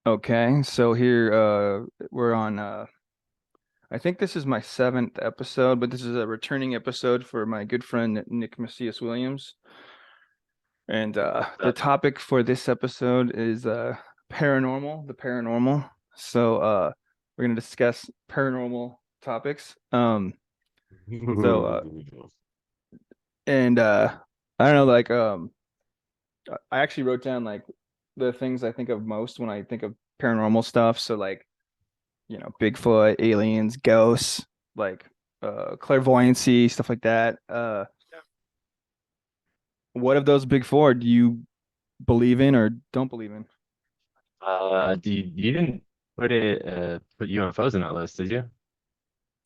Okay, so here we're on I think this is my seventh episode, but this is a returning episode for my good friend Nick Macias-Williams. And the topic for this episode is the paranormal. So we're gonna discuss paranormal topics. So and I don't know, like I actually wrote down like the things I think of most when I think of paranormal stuff. So like Bigfoot, aliens, ghosts, like clairvoyancy, stuff like that. What of those big four do you believe in or don't believe in? You didn't put UFOs in that list, did you?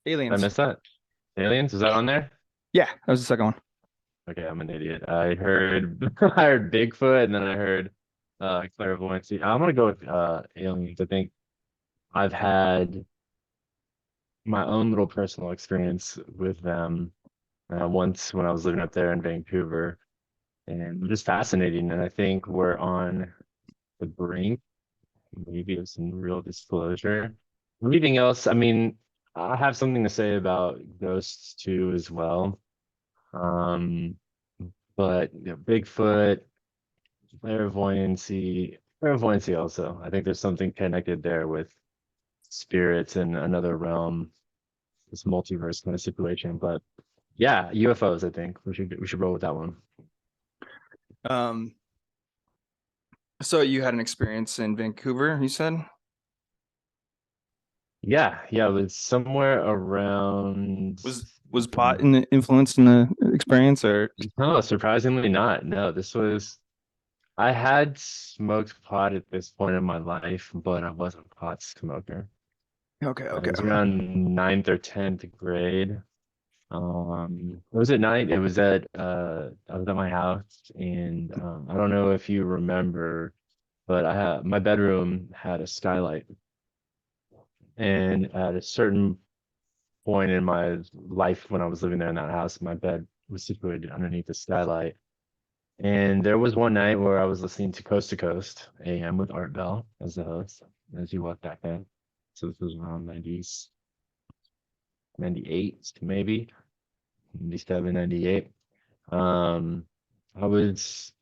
Did I Aliens. miss that? Aliens, is that on there? Yeah, that was the second one. Okay, I'm an idiot. I heard I heard Bigfoot and then I heard clairvoyancy. I'm gonna go with aliens. I think I've had my own little personal experience with them once when I was living up there in Vancouver, and just fascinating. And I think we're on the brink, maybe of some real disclosure. Everything else, I mean, I have something to say about ghosts too as well. Um, but Bigfoot, clairvoyancy also. I think there's something connected there with spirits in another realm, this multiverse kind of situation. But yeah, UFOs, I think we should roll with that one. Um, so you had an experience in Vancouver, you said? Yeah, it was somewhere around. Was pot in the influence in the experience or No, surprisingly not. No, this was. I had smoked pot at this point in my life, but I wasn't a pot smoker. okay, It okay. was around ninth or 10th grade. It was at night. It was at I was at my house, and I don't know if you remember, but I had my bedroom had a skylight, and at a certain point in my life when I was living there in that house, my bed was situated underneath the skylight. And there was one night where I was listening to Coast AM with Art Bell as the host, as you walked back in. So this was around 90s, 98 maybe, 97, 98. Um, I was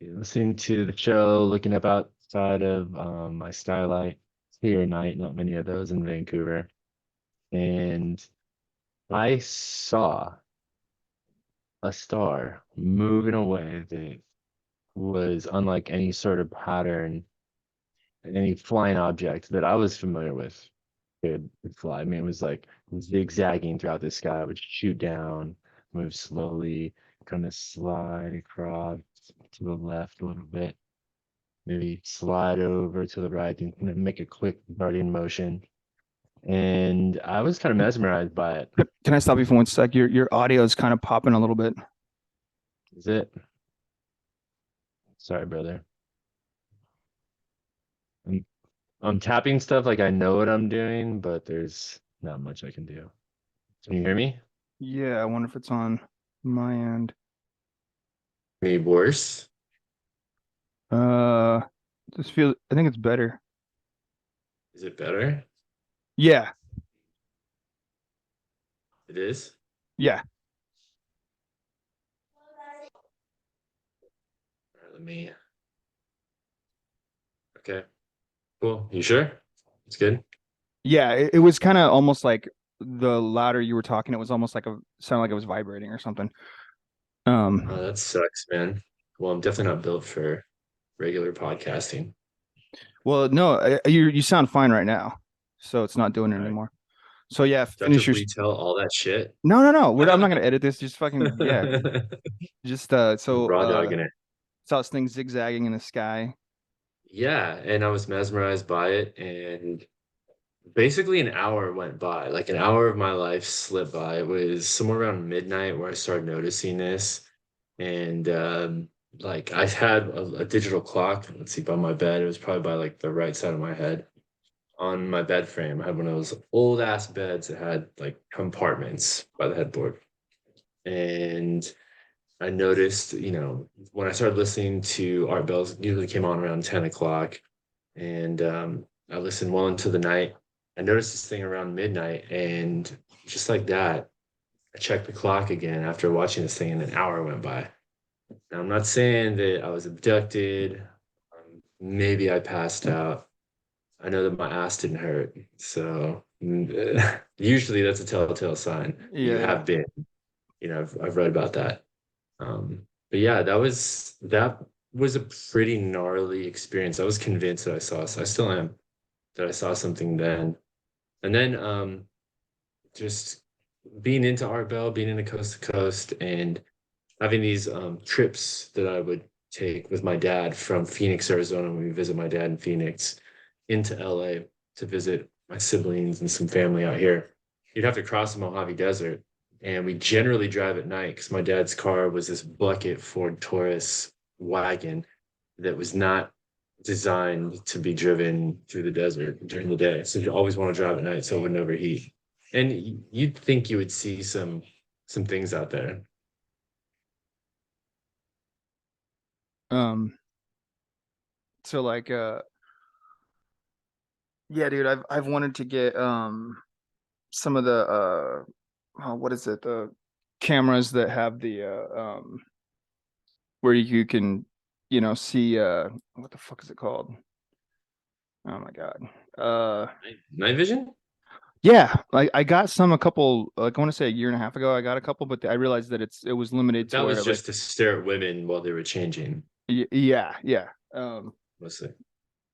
listening to the show, looking up outside of my skylight. It's here at night, not many of those in Vancouver. And I saw a star moving away that was unlike any sort of pattern, any flying object that I was familiar with could fly. I mean, it was like zigzagging throughout the sky, would shoot down, move slowly, kind of slide across to the left a little bit, maybe slide over to the right and kind of make a quick darting motion. And I was kind of mesmerized by it. Can I stop you for one sec? Your audio is kind of popping a little bit. Is it? Sorry, brother. I'm, I'm tapping stuff like I know what I'm doing, but there's not much I can do. Can you hear me? Yeah, I wonder if it's on my end. Maybe worse. Uh, I think it's better. Is it better? Yeah, It is. yeah. All right, let me. Okay, cool. You sure? It's good. Yeah, it was kind of almost like the louder you were talking, it was almost like a sounded like it was vibrating or something. Oh, Um, that sucks, man. Well, I'm definitely not built for regular podcasting. well, no, you sound fine right now, so it's not doing it All right. anymore. So yeah, Do I have to finish your. retell all that shit? No, no, no. I'm not gonna edit this. Just fucking yeah. Just Raw dogging it. saw this thing zigzagging in the sky. Yeah, and I was mesmerized by it, and basically an hour went by. Like an hour of my life slipped by. It was somewhere around midnight where I started noticing this. And like I had a digital clock, let's see, by my bed. It was probably by like the right side of my head on my bed frame. I had one of those old ass beds that had like compartments by the headboard. And I noticed, when I started listening to Art Bell's usually came on around 10 o'clock. and I listened well into the night. I noticed this thing around midnight, and just like that, I checked the clock again after watching this thing, and an hour went by. Now, I'm not saying that I was abducted. Maybe I passed out. I know that my ass didn't hurt. So usually that's a telltale sign you Yeah, yeah. have been. I've read about that. But yeah, that was a pretty gnarly experience. I was convinced that I still am, that I saw something then. And then just being into Art Bell, being into Coast to Coast, and having these trips that I would take with my dad from Phoenix, Arizona, when we visit my dad in Phoenix, into LA to visit my siblings and some family out here. You'd have to cross the Mojave Desert, and we generally drive at night because my dad's car was this bucket Ford Taurus wagon that was not designed to be driven through the desert during the day. So you always want to drive at night so it wouldn't overheat. And you'd think you would see some things out there. Um, so like yeah, dude, I've wanted to get some of the oh, what is it? The cameras that have the where you can, see what the fuck is it called? Oh my God. Uh Night vision? yeah, I got some a couple, like I want to say a year and a half ago. I got a couple, but I realized that it was limited But to that where was like just to stare at women while they were changing, yeah, yeah. Um mostly.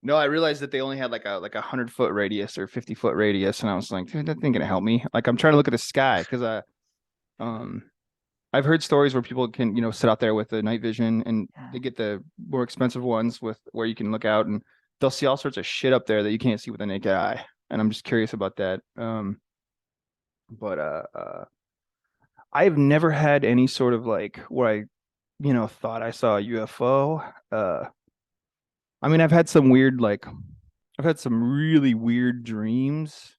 no, I realized that they only had like a 100-foot radius or 50-foot radius, and I was like, dude, that ain't gonna help me. Like I'm trying to look at the sky because um I've heard stories where people can, sit out there with the night vision and they get the more expensive ones with where you can look out and they'll see all sorts of shit up there that you can't see with the naked eye. And I'm just curious about that. But I've never had any sort of like where I, thought I saw a UFO. I mean, I've had some really weird dreams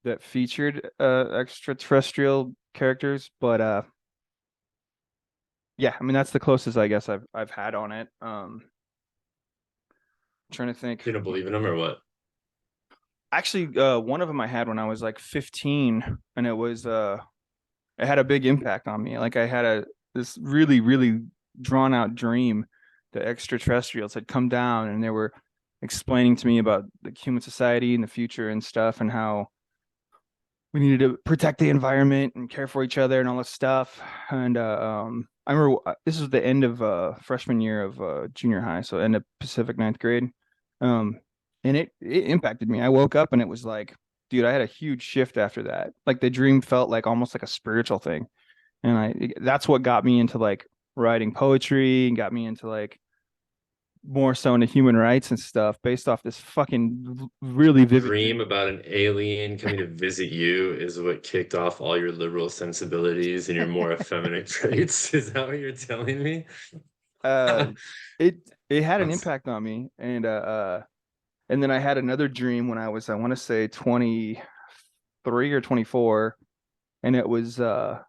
that featured extraterrestrial characters, but yeah, I mean that's the closest I guess I've had on it. Trying to think. You don't believe in them or what? Actually, one of them I had when I was like 15, and it had a big impact on me. Like I had this really really drawn out dream that extraterrestrials had come down and they were explaining to me about the human society and the future and stuff and how we needed to protect the environment and care for each other and all this stuff. And I remember this was the end of freshman year of junior high, so end of Pacific ninth grade. Um, and it impacted me. I woke up and it was like, dude, I had a huge shift after that. Like the dream felt like almost like a spiritual thing, and that's what got me into like writing poetry and got me into like more so into human rights and stuff based off this fucking really vivid dream. Dream about an alien coming to visit you is what kicked off all your liberal sensibilities and your more effeminate traits. Is that what you're telling me? uh it it had an That's impact on me, and then I had another dream when I was, I want to say 23 or 24, and it was I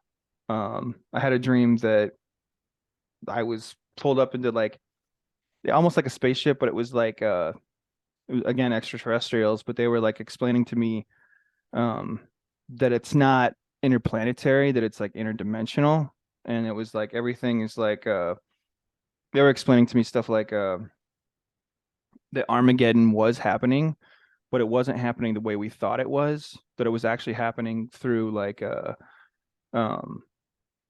had a dream that I was pulled up into like almost like a spaceship, but it was like it was, again, extraterrestrials, but they were like explaining to me um that it's not interplanetary, that it's like interdimensional, and it was like everything is like they were explaining to me stuff like that Armageddon was happening, but it wasn't happening the way we thought it was, that it was actually happening through like um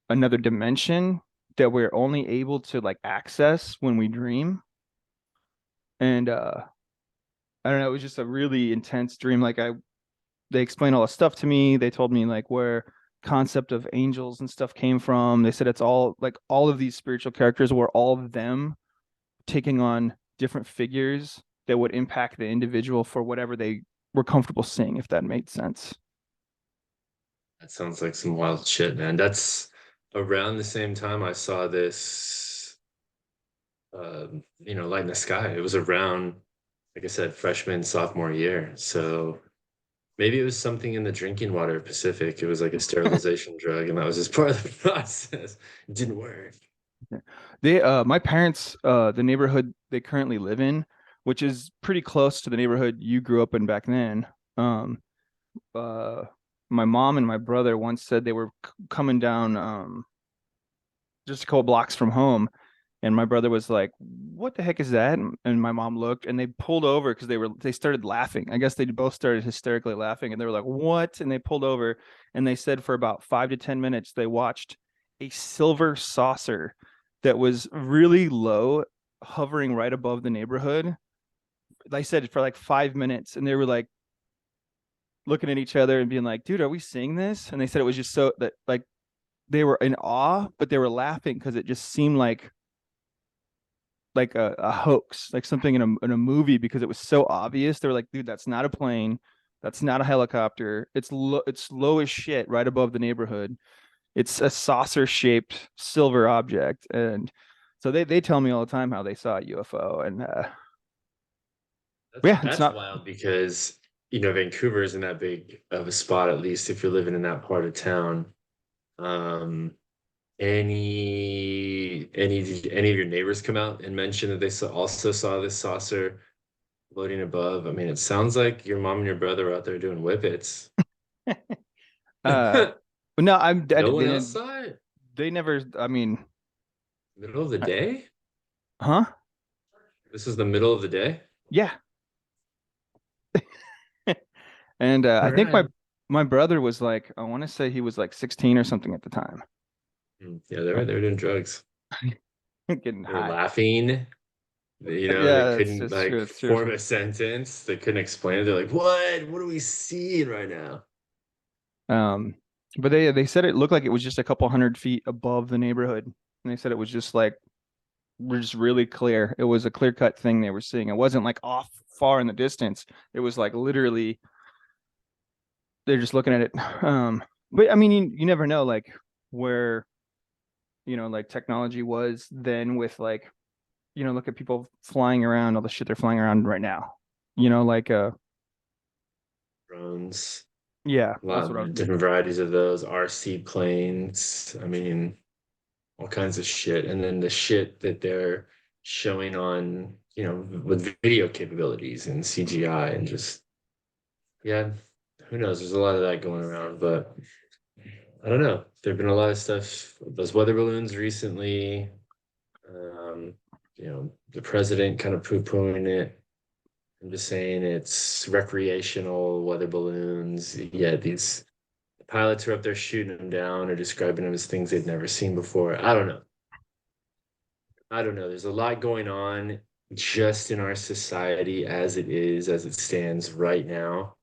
another dimension that we're only able to like access when we dream. And I don't know, it was just a really intense dream. Like they explained all the stuff to me. They told me like where concept of angels and stuff came from. They said it's all like all of these spiritual characters were all of them taking on different figures that would impact the individual for whatever they were comfortable seeing, if that made sense. that sounds like some wild shit, man. That's around the same time I saw this light in the sky. It was around, like I said, freshman, sophomore year. So maybe it was something in the drinking water Pacific. It was like a sterilization drug, and that was just part of the process. It didn't work. My parents, the neighborhood they currently live in which is pretty close to the neighborhood you grew up in back then. Um, uh, my mom and my brother once said they were coming down just a couple blocks from home, and my brother was like, "What the heck is that?" And my mom looked, and they pulled over because they started laughing. I guess they both started hysterically laughing, and they were like, "What?" And they pulled over, and they said for about 5 to 10 minutes they watched a silver saucer that was really low, hovering right above the neighborhood. They said for like 5 minutes, and they were like looking at each other and being like, "Dude, are we seeing this?" And they said it was just so that like they were in awe, but they were laughing because it just seemed like a hoax, like something in a movie because it was so obvious. They were like, dude, that's not a plane, that's not a helicopter. It's low as shit right above the neighborhood. It's a saucer shaped silver object, and so they tell me all the time how they saw a UFO, and yeah, it's That's not, wild because Vancouver isn't that big of a spot, at least if you're living in that part of town. Um, any of your neighbors come out and mention that they also saw this saucer floating above? I mean, it sounds like your mom and your brother were out there doing whippets. uh, but no, No one else saw it? they never. I mean, Middle of the day? huh? This is the middle of the day? Yeah, and All I think my right. my brother was like, I want to say he was like 16 or something at the time. Yeah, they were doing drugs. Getting They were high. laughing. They Yeah, couldn't it's true. like It's true. form a sentence. They couldn't explain it. They're like, "What? What are we seeing right now?" Um, but they said it looked like it was just a couple 100 feet above the neighborhood, and they said it was just like we're just really clear. It was a clear cut thing they were seeing. It wasn't like off far in the distance. It was like literally they're just looking at it. But I mean, you never know like where like technology was then with like look at people flying around, all the shit they're flying around right now. Like Drones, yeah, a that's lot what I was of getting. different varieties of those, RC planes. I mean, all kinds of shit. And then the shit that they're showing on, with video capabilities and CGI and just, yeah, who knows? There's a lot of that going around, but I don't know. There've been a lot of stuff, those weather balloons recently. Um, the president kind of poo-pooing it. I'm just saying it's recreational weather balloons. Yeah, these pilots are up there shooting them down or describing them as things they've never seen before. I don't know. I don't know. There's a lot going on just in our society as it is, as it stands right now,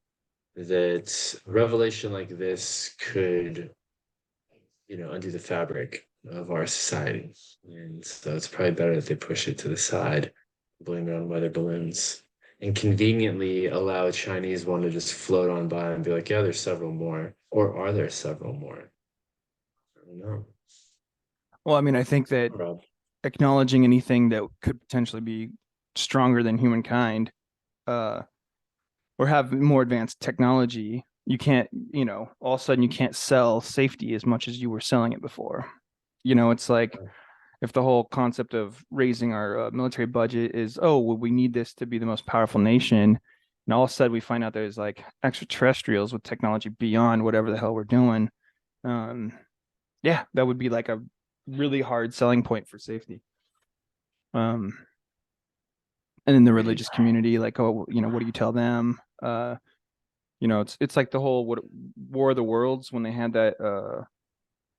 that a revelation like this could, undo the fabric of our society. And so it's probably better that they push it to the side, blame it on weather balloons, and conveniently allow a Chinese one to just float on by and be like, yeah, there's several more. Or are there several more? I don't know. Well, I mean, I think that Rob. acknowledging anything that could potentially be stronger than humankind, uh, or have more advanced technology, you can't, all of a sudden you can't sell safety as much as you were selling it before. It's like if the whole concept of raising our military budget is, oh, well, we need this to be the most powerful nation. And all of a sudden we find out there's like extraterrestrials with technology beyond whatever the hell we're doing. Um, yeah, that would be like a really hard selling point for safety. Um, and in the Agreed. religious community, like, oh, what do you tell them? It's like the whole War of the Worlds when they had that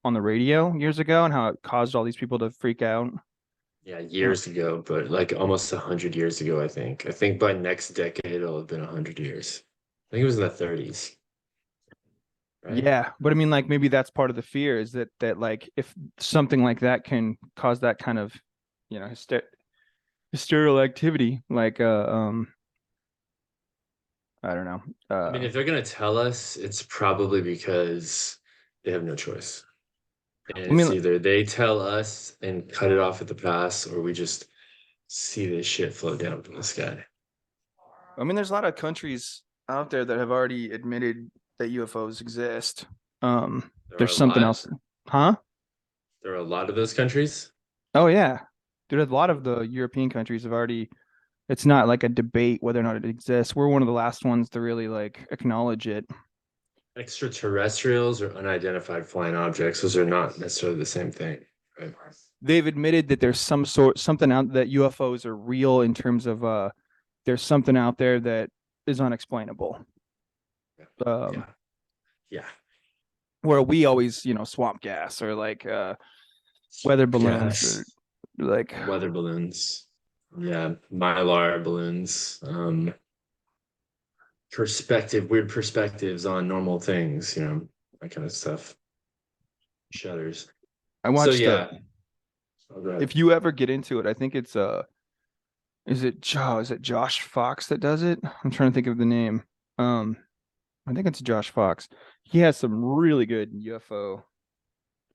on the radio years ago and how it caused all these people to freak out. Yeah, Uh, years ago, but like almost 100 years ago, I think. I think by next decade it'll have been 100 years. I think it was in the 30s, right? yeah, but I mean, like maybe that's part of the fear is that like if something like that can cause that kind of hysterical activity, like I don't know. I mean, if they're gonna tell us, it's probably because they have no choice. And I it's mean, either they tell us and cut it off at the pass, or we just see this shit float down from the sky. there's a lot of countries out there that have already admitted that UFOs exist. There are There's a something lot. else, huh? There are a lot of those countries. Oh yeah, dude, a lot of the European countries have already it's not like a debate whether or not it exists. We're one of the last ones to really like acknowledge it. Extraterrestrials or unidentified flying objects, those are not necessarily the same thing, right? They've admitted that there's something out that UFOs are real in terms of there's something out there that is unexplainable. Um, Yeah. Yeah. where we always, swamp gas or like weather balloons or Gas, like weather balloons. Yeah. Mylar balloons. Weird perspectives on normal things, that kind of stuff. Shutters. I So watched yeah. Oh, go ahead. if you ever get into it, I think it's is it Josh Fox that does it? I'm trying to think of the name. Um I think it's Josh Fox. He has some really good UFO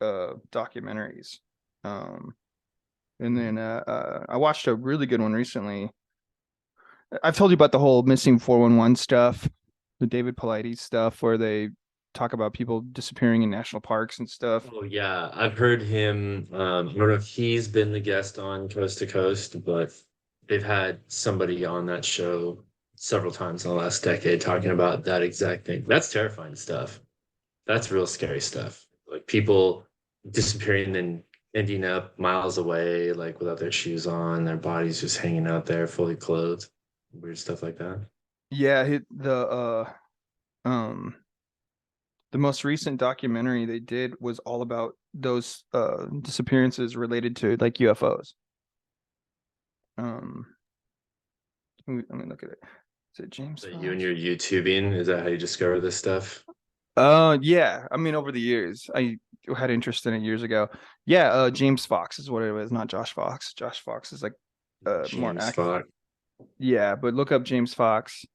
documentaries. Um and then I watched a really good one recently. I've told you about the whole missing 411 stuff, the David Paulides stuff where they talk about people disappearing in national parks and stuff. Oh yeah, I've heard him. I don't know if he's been the guest on Coast to Coast, but they've had somebody on that show several times in the last decade talking about that exact thing. That's terrifying stuff. That's real scary stuff. Like people disappearing and ending up miles away, like without their shoes on, their bodies just hanging out there, fully clothed. Weird stuff like that. Yeah, um the most recent documentary they did was all about those disappearances related to like UFOs. Um let me look at it. Is it James So you and Fox? your YouTubing, is that how you discover this stuff? Yeah. I mean over the years. I had interest in it years ago. Yeah, James Fox is what it was, not Josh Fox. Josh Fox is like more James active. Fox. Yeah, but look up James Fox.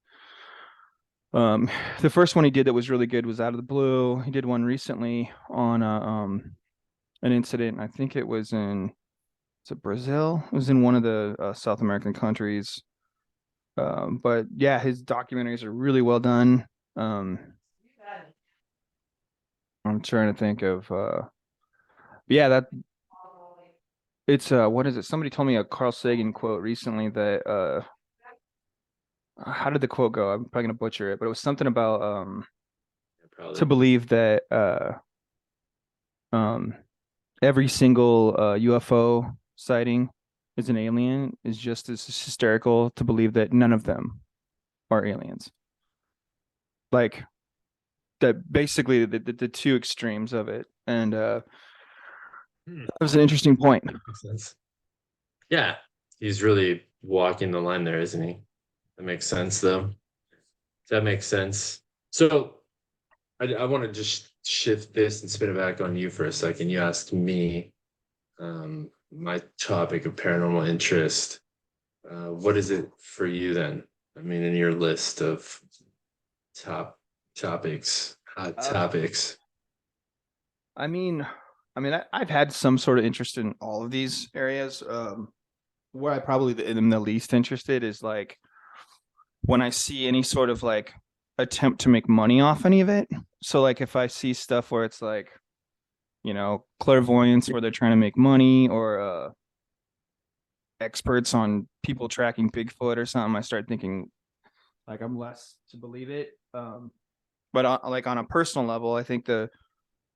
Um, the first one he did that was really good was Out of the Blue. He did one recently on an incident. I think it was in is it Brazil? It was in one of the South American countries. But yeah, his documentaries are really well done. Um, I'm trying to think of yeah, that it's what is it? Somebody told me a Carl Sagan quote recently that how did the quote go? I'm probably gonna butcher it, but it was something about to Probably. believe that um every single UFO sighting is an alien is just as hysterical to believe that none of them are aliens. Like that basically the two extremes of it. And Hmm. that was an interesting point. Makes sense. Yeah, he's really walking the line there, isn't he? That makes sense, though. That makes sense. So I want to just shift this and spin it back on you for a second. You asked me my topic of paranormal interest. What is it for you then? I mean, in your list of top hot Uh, topics. I mean, I've had some sort of interest in all of these areas. Where I probably am the least interested is like when I see any sort of like attempt to make money off any of it. So like if I see stuff where it's like, clairvoyance where they're trying to make money or experts on people tracking Bigfoot or something, I start thinking like I'm less to believe it. But like on a personal level, I think the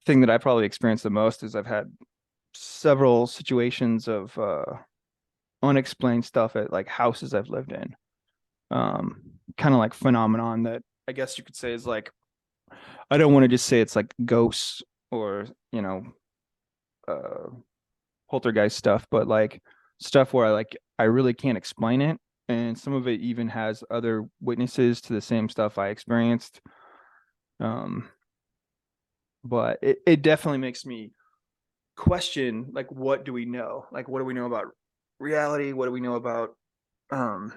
thing that I probably experienced the most is I've had several situations of unexplained stuff at like houses I've lived in. Kind of like phenomenon that I guess you could say is like I don't want to just say it's like ghosts or uh poltergeist stuff, but like stuff where I really can't explain it, and some of it even has other witnesses to the same stuff I experienced. Um, but it definitely makes me question like what do we know? Like what do we know about reality? What do we know about um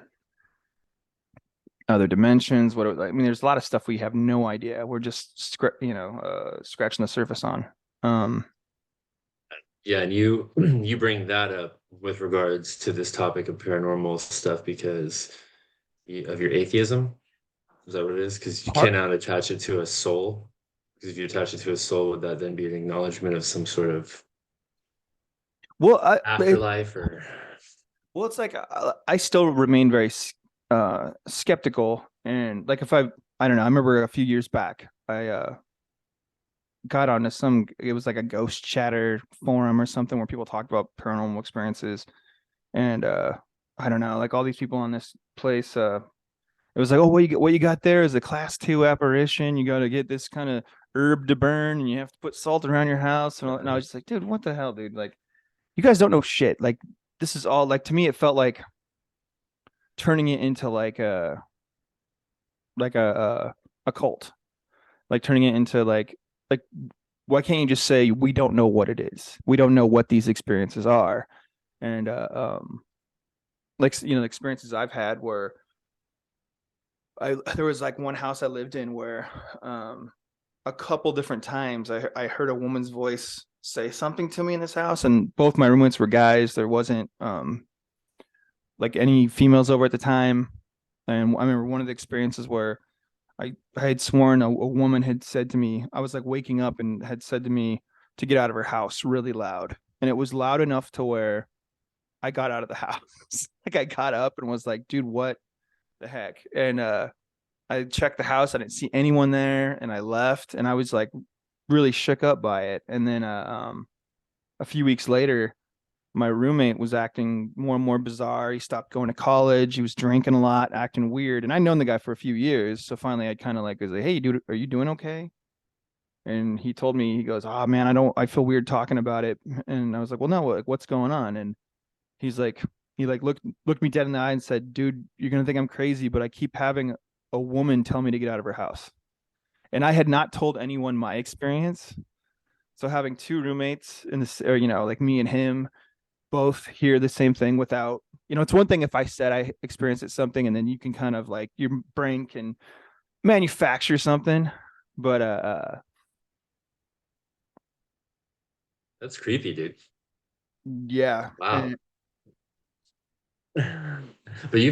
other dimensions? I mean, there's a lot of stuff we have no idea. We're just scratching the surface on. Um, Yeah, and you you bring that up with regards to this topic of paranormal stuff because of your atheism. Is that what it is? Because you part cannot attach it to a soul. Because if you attach it to a soul, would that then be an acknowledgement of some sort of well, afterlife or Well, it's like I still remain very skeptical, and like if I don't know, I remember a few years back I got onto it was like a ghost chatter forum or something where people talked about paranormal experiences, and I don't know, like all these people on this place, it was like, oh, what you got there is a class 2 apparition. You got to get this kind of herb to burn, and you have to put salt around your house, and I was just like, dude, what the hell, dude? Like, you guys don't know shit. Like, this is all like, to me, it felt like turning it into like a cult, like turning it into like why can't you just say we don't know what it is, we don't know what these experiences are, and like the experiences I've had where I there was like one house I lived in where a couple different times I heard a woman's voice say something to me in this house, and both my roommates were guys. There wasn't like any females over at the time. And I remember one of the experiences where I had sworn a woman had said to me, I was like waking up and had said to me to get out of her house really loud. And it was loud enough to where I got out of the house. Like I got up and was like, dude, what the heck? And I checked the house. I didn't see anyone there, and I left. And I was like really shook up by it. And then a few weeks later, my roommate was acting more and more bizarre. He stopped going to college. He was drinking a lot, acting weird. And I'd known the guy for a few years. So finally I kind of like was like, hey, dude, are you doing okay? And he told me, he goes, oh man, I feel weird talking about it. And I was like, well, no, what's going on? And he's like, he like looked me dead in the eye and said, dude, you're gonna think I'm crazy, but I keep having a woman tell me to get out of her house. And I had not told anyone my experience. So having two roommates in this, or like me and him, both hear the same thing without, it's one thing if I said I experienced it something and then you can kind of like your brain can manufacture something, but That's creepy, dude. yeah. Wow. But you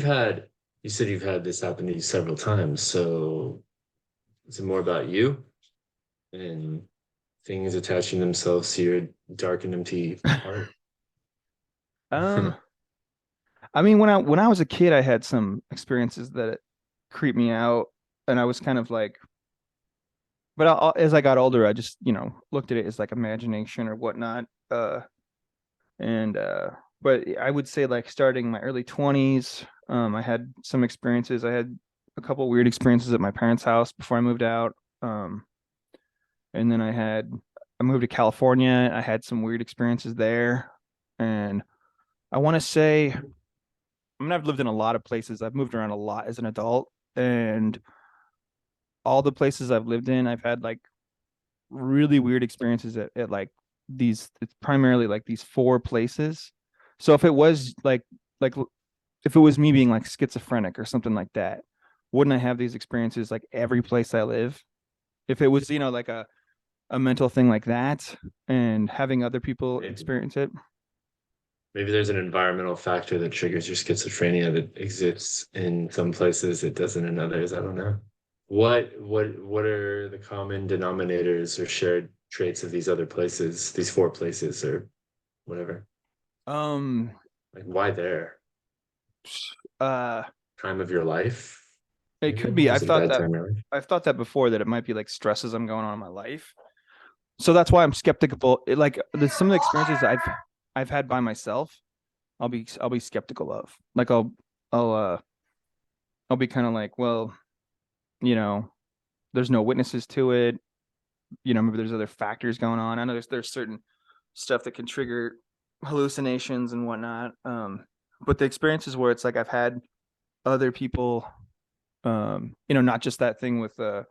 said you've had this happen to you several times. So is it more about you and things attaching themselves to your dark and empty heart? um I mean, when I was a kid I had some experiences that creeped me out, and I was kind of like, but as I got older I just looked at it as like imagination or whatnot, and but I would say like starting my early 20s, I had some experiences. I had a couple weird experiences at my parents' house before I moved out, and then I moved to California. I had some weird experiences there, and I want to say, I've lived in a lot of places. I've moved around a lot as an adult, and all the places I've lived in I've had like really weird experiences at like these, it's primarily like these four places. So if it was like if it was me being like schizophrenic or something like that, wouldn't I have these experiences like every place I live? If it was, like a mental thing like that and having other people Maybe. experience it. Maybe there's an environmental factor that triggers your schizophrenia that exists in some places, it doesn't in others. I don't know. What are the common denominators or shared traits of these other places, these four places or whatever? Um Like why there? uh Time of your life? it Maybe? could be. Was it a bad time in your life? I've thought that before, that it might be like stresses I'm going on in my life. So that's why I'm skeptical. Like some of the experiences I've had by myself, I'll be skeptical of. Like I'll I'll be kind of like, well, you know, there's no witnesses to it. Maybe there's other factors going on. I know there's certain stuff that can trigger hallucinations and whatnot. But the experiences where it's like I've had other people, not just that thing with the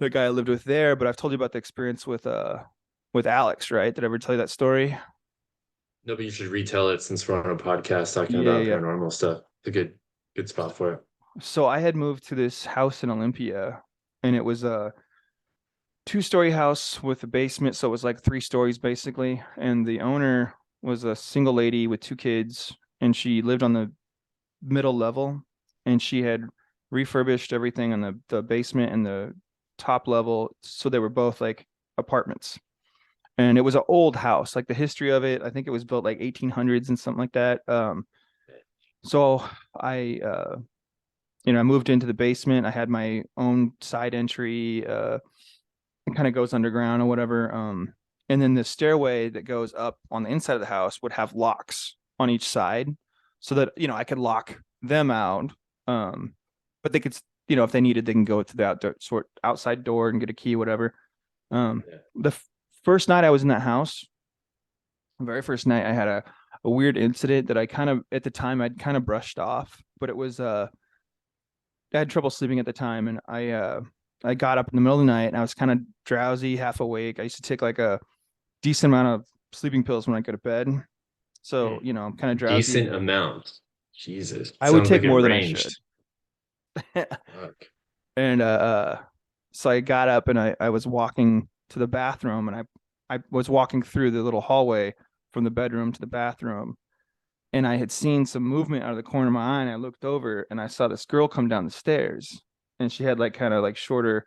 guy I lived with there, but I've told you about the experience with Alex, right? Did I ever tell you that story? No, but you should retell it since we're on a podcast talking Yeah, about yeah. paranormal stuff. It's a good spot for it. So I had moved to this house in Olympia, and it was a two-story house with a basement, so it was like 3 stories basically. And the owner was a single lady with 2 kids, and she lived on the middle level, and she had refurbished everything on the basement and the top level, so they were both like apartments. And it was an old house, like the history of it, I think it was built like 1800s and something like that. So I I moved into the basement. I had my own side entry. It kind of goes underground or whatever. And then the stairway that goes up on the inside of the house would have locks on each side, so that I could lock them out. Um, but they could, if they needed, they can go to the outside door and get a key, whatever. Yeah. The first night I was in that house, the very first night, I had a weird incident that I kind of at the time I'd kind of brushed off, but it was I had trouble sleeping at the time, and I got up in the middle of the night and I was kind of drowsy, half awake. I used to take like a decent amount of sleeping pills when I go to bed. So, Mm. I'm kind of drowsy. Decent amount. Jesus. I would Sounds take like it more than I should. ranged. Fuck. And so I got up and I was walking to the bathroom, and I was walking through the little hallway from the bedroom to the bathroom, and I had seen some movement out of the corner of my eye, and I looked over and I saw this girl come down the stairs, and she had like kind of like shorter,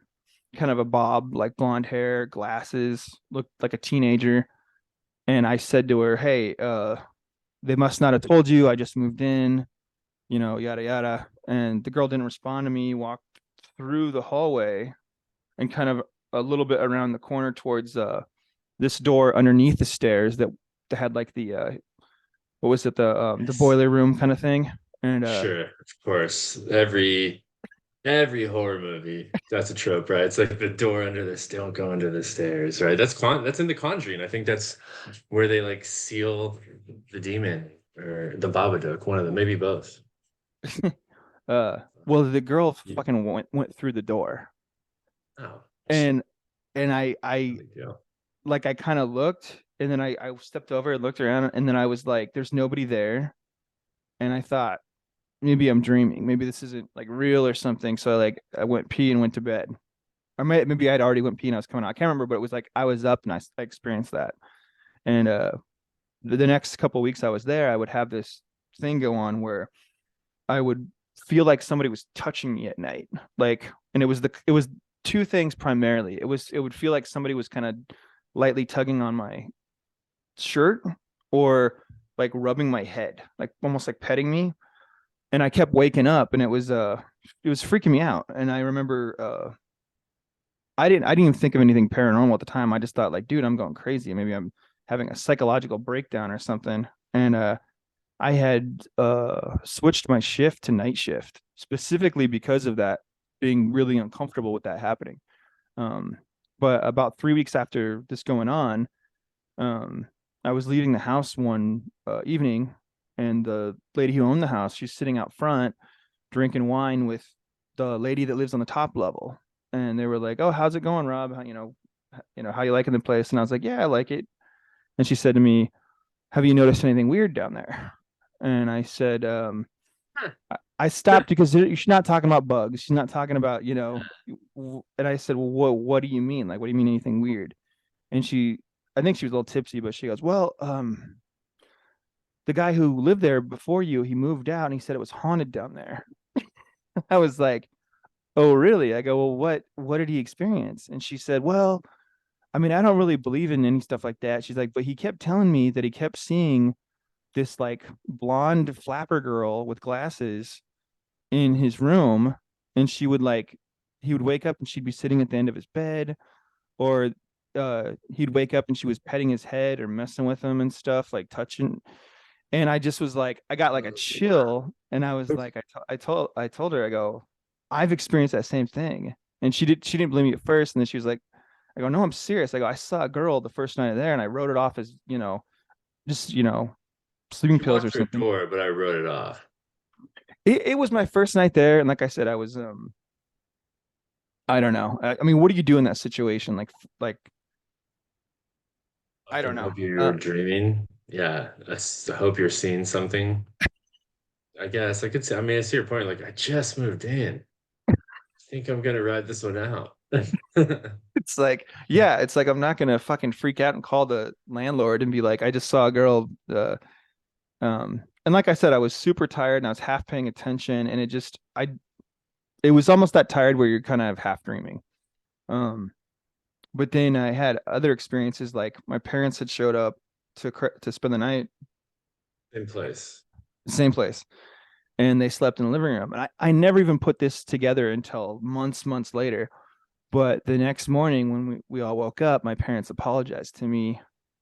kind of a bob, like blonde hair, glasses, looked like a teenager. And I said to her, "Hey, they must not have told you. I just moved in, yada yada." And the girl didn't respond to me, walked through the hallway and kind of a little bit around the corner towards this door underneath the stairs that had like the what was it, the Yes. boiler room kind of thing. And Sure, of course. Every horror movie, that's a trope, right? It's like the door under the don't go under the stairs, right? That's in The Conjuring. I think that's where they like seal the demon or the Babadook, one of them, maybe both. well, the girl Yeah. fucking went through the door. Oh, shit. And and I No big deal. like I kind of looked, and then I stepped over and looked around, and then I was like, there's nobody there. And I thought, maybe I'm dreaming. Maybe this isn't like real or something. So I went pee and went to bed. Or maybe I'd already went pee and I was coming out. I can't remember, but it was like I was up and I experienced that. And the next couple of weeks I was there, I would have this thing go on where I would feel like somebody was touching me at night. Like, and it was two things primarily. It would feel like somebody was kind of lightly tugging on my shirt, or like rubbing my head, like almost like petting me. And I kept waking up, and it was freaking me out. And I remember I didn't even think of anything paranormal at the time. I just thought like, dude, I'm going crazy. Maybe I'm having a psychological breakdown or something. And I had switched my shift to night shift specifically because of that, being really uncomfortable with that happening. Um, but about 3 weeks after this going on, um, I was leaving the house one evening, and the lady who owned the house, she's sitting out front drinking wine with the lady that lives on the top level. And they were like, "Oh, how's it going, Rob? How you liking the place?" And I was like, "Yeah, I like it." And she said to me, "Have you noticed anything weird down there?" And I said, I stopped because she's not talking about bugs. She's not talking about, and I said, "Well, what do you mean? Like, what do you mean anything weird?" And I think she was a little tipsy, but she goes, "Well, the guy who lived there before you, he moved out and he said it was haunted down there." I was like, "Oh, really?" I go, "Well, what did he experience?" And she said, "Well, I mean, I don't really believe in any stuff like that." She's like, "But he kept telling me that he kept seeing this like blonde flapper girl with glasses in his room, and he would wake up and she'd be sitting at the end of his bed, or he'd wake up and she was petting his head or messing with him and stuff, like touching." And I just was like, I got like a chill, and I was like, I told her, I go, "I've experienced that same thing." And she didn't believe me at first, and then she was like, I go, "No, I'm serious." I go, "I saw a girl the first night there, and I wrote it off as, just, sleeping You pills or walked her something." door, but I wrote it off. It was my first night there, and like I said, I was I don't know. I mean, what do you do in that situation? Like I don't Fucking know. hope you're dreaming. Yeah, I hope you're seeing something. I guess I could say, I mean, I see your point. Like, I just moved in. I think I'm gonna ride this one out. It's like, yeah, it's like I'm not gonna fucking freak out and call the landlord and be like, "I just saw a girl." And like I said, I was super tired and I was half paying attention, and it was almost that tired where you're kind of half dreaming. Um, but then I had other experiences, like my parents had showed up to spend the night, In place. same place. and they slept in the living room. And I never even put this together until months later. But the next morning when we all woke up, my parents apologized to me.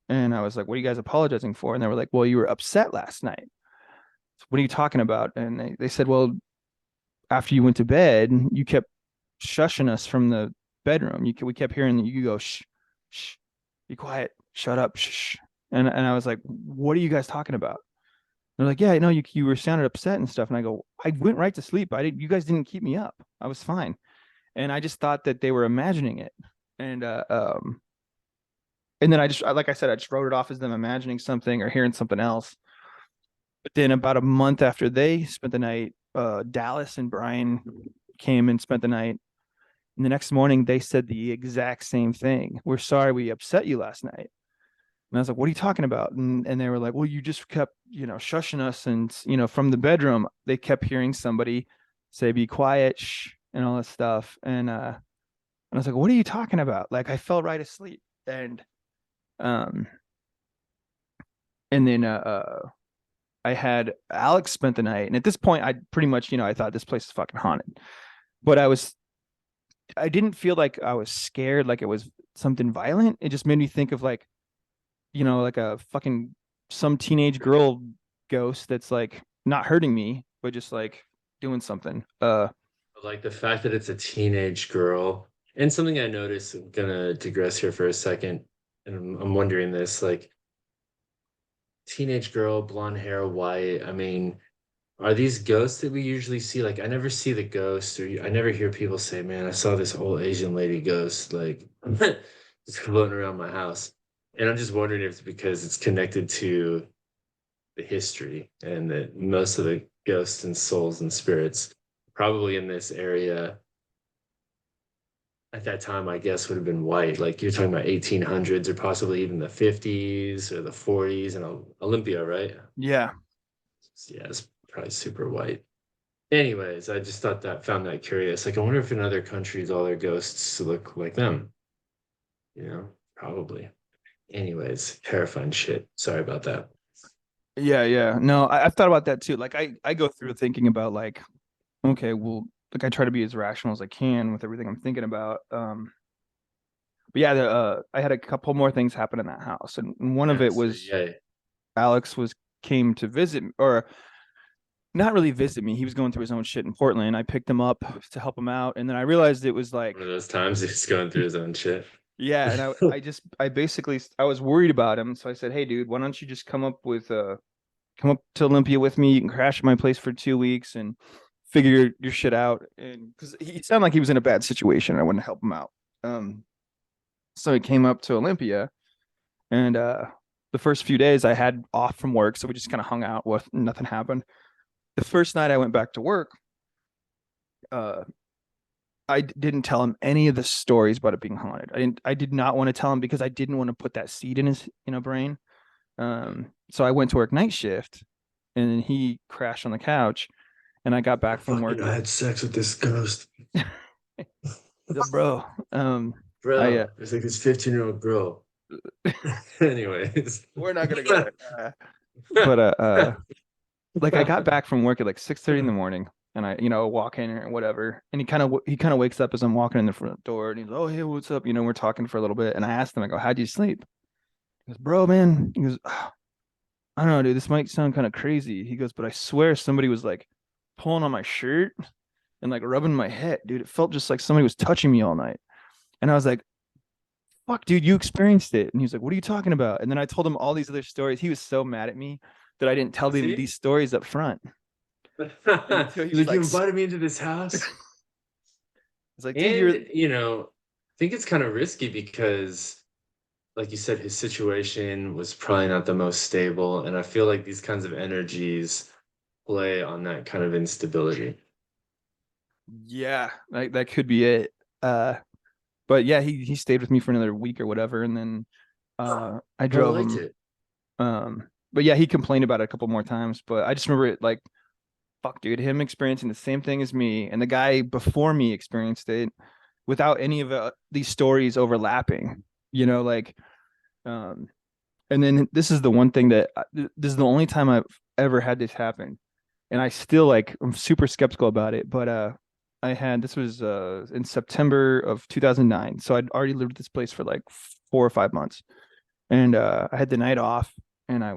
And I was like, what are you guys apologizing for? And they were like, well, you were upset last night. What are you talking about? And they said, well, after you went to bed, you kept shushing us from the bedroom. We kept hearing you go, shh, shh, be quiet, shut up, shh. And I was like, what are you guys talking about? They're like, yeah, no, you were sounded upset and stuff. And I go, I went right to sleep. You guys didn't keep me up. I was fine. And I just thought that they were imagining it. And and then like I said, I just wrote it off as them imagining something or hearing something else. But then about a month after they spent the night, Dallas and Brian came and spent the night. And the next morning, they said the exact same thing. We're sorry we upset you last night. And I was like, what are you talking about? And they were like, well, you just kept, shushing us. And, from the bedroom, they kept hearing somebody say, be quiet, shh, and all this stuff. And I was like, what are you talking about? Like, I fell right asleep. Um, and then I had Alex spent the night. And at this point, I pretty much, I thought this place is fucking haunted. But I didn't feel like I was scared, like it was something violent. It just made me think of like, like a fucking some teenage girl ghost that's like not hurting me, but just like doing something. Like the fact that it's a teenage girl. And something I noticed, I'm gonna digress here for a second, and I'm wondering this, like teenage girl, blonde hair, white. I mean, are these ghosts that we usually see? Like, I never see the ghost, or I never hear people say, "Man, I saw this old Asian lady ghost," like just floating around my house. And I'm just wondering if it's because it's connected to the history, and that most of the ghosts and souls and spirits probably in this area at that time, I guess, would have been white. Like you're talking about 1800s or possibly even the 50s or the 40s in Olympia, right? yeah, Yeah, it's probably super white. Anyways, I just thought that found that curious. Like, I wonder if in other countries all their ghosts look like them. Probably. Anyways, terrifying shit. Sorry about that. yeah. No, I've thought about that too. Like I go through thinking about like, okay, well, like I try to be as rational as I can with everything I'm thinking about. But yeah, I had a couple more things happen in that house, and one of Yeah, it so was yeah, Alex was came to visit or not really visit me. He was going through his own shit in Portland. I picked him up to help him out, and then I realized it was one of like, those times he's going through his own shit. yeah. And I basically, I was worried about him, so I said, hey, dude, why don't you just come up to Olympia with me? You can crash at my place for 2 weeks and figure your shit out. And because he sounded like he was in a bad situation, I wanted to help him out. Um, so he came up to Olympia, and the first few days I had off from work, so we just kind of hung out. With nothing happened. The first night I went back to work, uh, I didn't tell him any of the stories about it being haunted. I did not want to tell him because I didn't want to put that seed in his brain. So I went to work night shift, and then he crashed on the couch, and I got back from work. I had sex with this ghost. The bro. I Bro, it's like this 15-year-old girl. Anyways. we're not gonna go there. But like I got back from work at like 6:30 in the morning, and I walk in or whatever, and he kind of wakes up as I'm walking in the front door, and he's like, oh hey, what's up? We're talking for a little bit, and I asked him, I go, how'd you sleep? He goes, bro, man. He goes, "Ah, I don't know, dude. This might sound kind of crazy." He goes, but I swear somebody was like pulling on my shirt and like rubbing my head, dude. It felt just like somebody was touching me all night. And I was like, fuck, dude, you experienced it. And he was like, what are you talking about? And then I told him all these other stories. He was so mad at me that I didn't tell Was him he? these stories up front. Until he He's was like, you like, invited me into this house. it's like, dude, you're, And, I think it's kind of risky because, like you said, his situation was probably not the most stable. And I feel like these kinds of energies play on that kind of instability. yeah, like that could be it. But yeah, he stayed with me for another week or whatever. And then I I drove liked him. it. But yeah, he complained about it a couple more times. But I just remember it like, fuck, dude, him experiencing the same thing as me, and the guy before me experienced it without any of these stories overlapping. Like, um, and then this is the one thing that this is the only time I've ever had this happen, and I still like I'm super skeptical about it. But I had this was in September of 2009, so I'd already lived at this place for like 4 or 5 months, and I had the night off, and I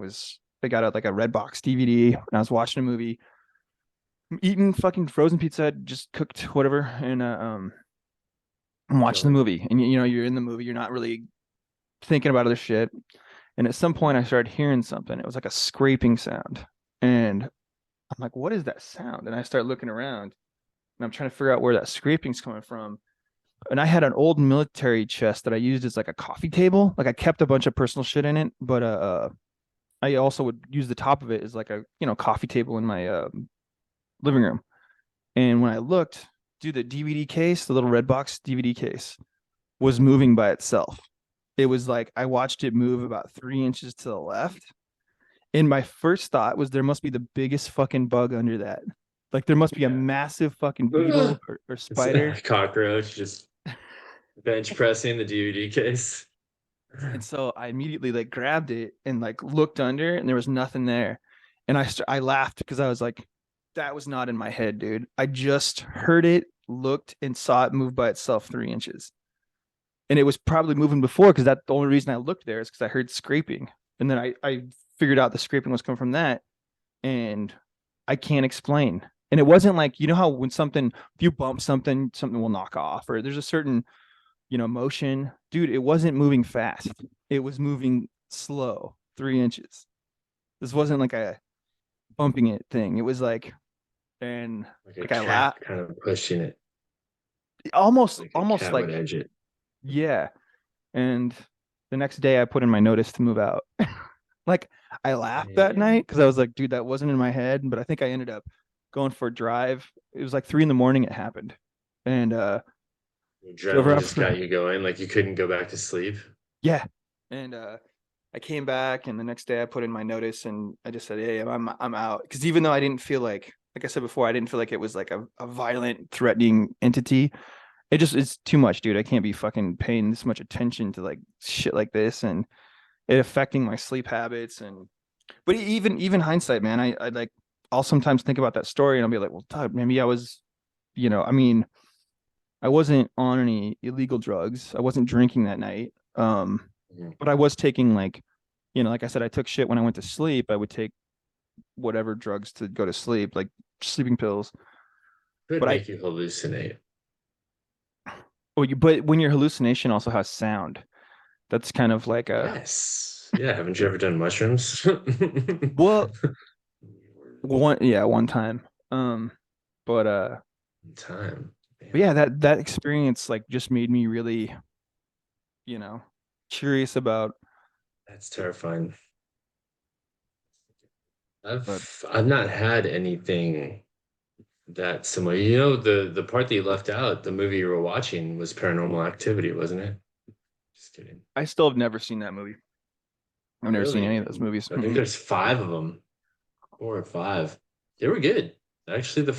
got out like a Redbox DVD, and I was watching a movie, eating fucking frozen pizza, I'd just cooked whatever, and I'm watching the Chilling. movie, and you know you're in the movie, you're not really thinking about other shit. And at some point, I started hearing something. It was like a scraping sound, and I'm like, "What is that sound?" And I start looking around, and I'm trying to figure out where that scraping's coming from. And I had an old military chest that I used as like a coffee table. Like I kept a bunch of personal shit in it, but I also would use the top of it as like a coffee table in my living room. And when I looked, dude, the DVD case, the little red box DVD case, was moving by itself. It was like I watched it move about 3 inches to the left. And my first thought was there must be the biggest fucking bug under that. Like there must be a Yeah. massive fucking beetle or It's spider. a cockroach just bench pressing the DVD case. And so I immediately like grabbed it and like looked under, and there was nothing there. And I laughed because I was like, that was not in my head, dude. I just heard it, looked, and saw it move by itself 3 inches. And it was probably moving before because the only reason I looked there is because I heard scraping. And then I figured out the scraping was coming from that. And I can't explain. And it wasn't like, you know how when something, if you bump something, something will knock off, or there's a certain, motion. Dude, it wasn't moving fast. It was moving slow, 3 inches. This wasn't like a bumping it thing. It was like, and Like a like I cat laughed, kind of pushing it, almost, like a almost cat would like, edge it. yeah. And the next day I put in my notice to move out. Like I laughed that Damn. night because I was like, dude, that wasn't in my head. But I think I ended up going for a drive. It was like 3 in the morning it happened. And drove Adrenaline around just got for you going, like you couldn't go back to sleep. yeah. And I came back, and the next day I put in my notice, and I just said, hey, I'm out. Because even though I didn't feel like I said before, I didn't feel like it was like a violent, threatening entity. It's too much, dude. I can't be fucking paying this much attention to like shit like this, and it affecting my sleep habits. And but even hindsight, man, I like I'll sometimes think about that story and I'll be like, well, Todd, maybe I was, I mean, I wasn't on any illegal drugs. I wasn't drinking that night. Mhm. But I was taking like, like I said, I took shit when I went to sleep. I would take whatever drugs to go to sleep, like sleeping pills. Could But I, make you hallucinate. but when your hallucination also has sound, that's kind of like a, Yes. Yeah. Haven't you ever done mushrooms? well, one time. Um, but Time. but yeah, Damn. that experience like just made me really, you know, curious about. That's terrifying. But I've not had anything that similar. You know, the part that you left out, the movie you were watching was Paranormal Activity, wasn't it? Just kidding. I still have never seen that movie. I've never seen any Really? of those movies. I think Mm-mm. there's five of them, four or five. They were good. Actually, the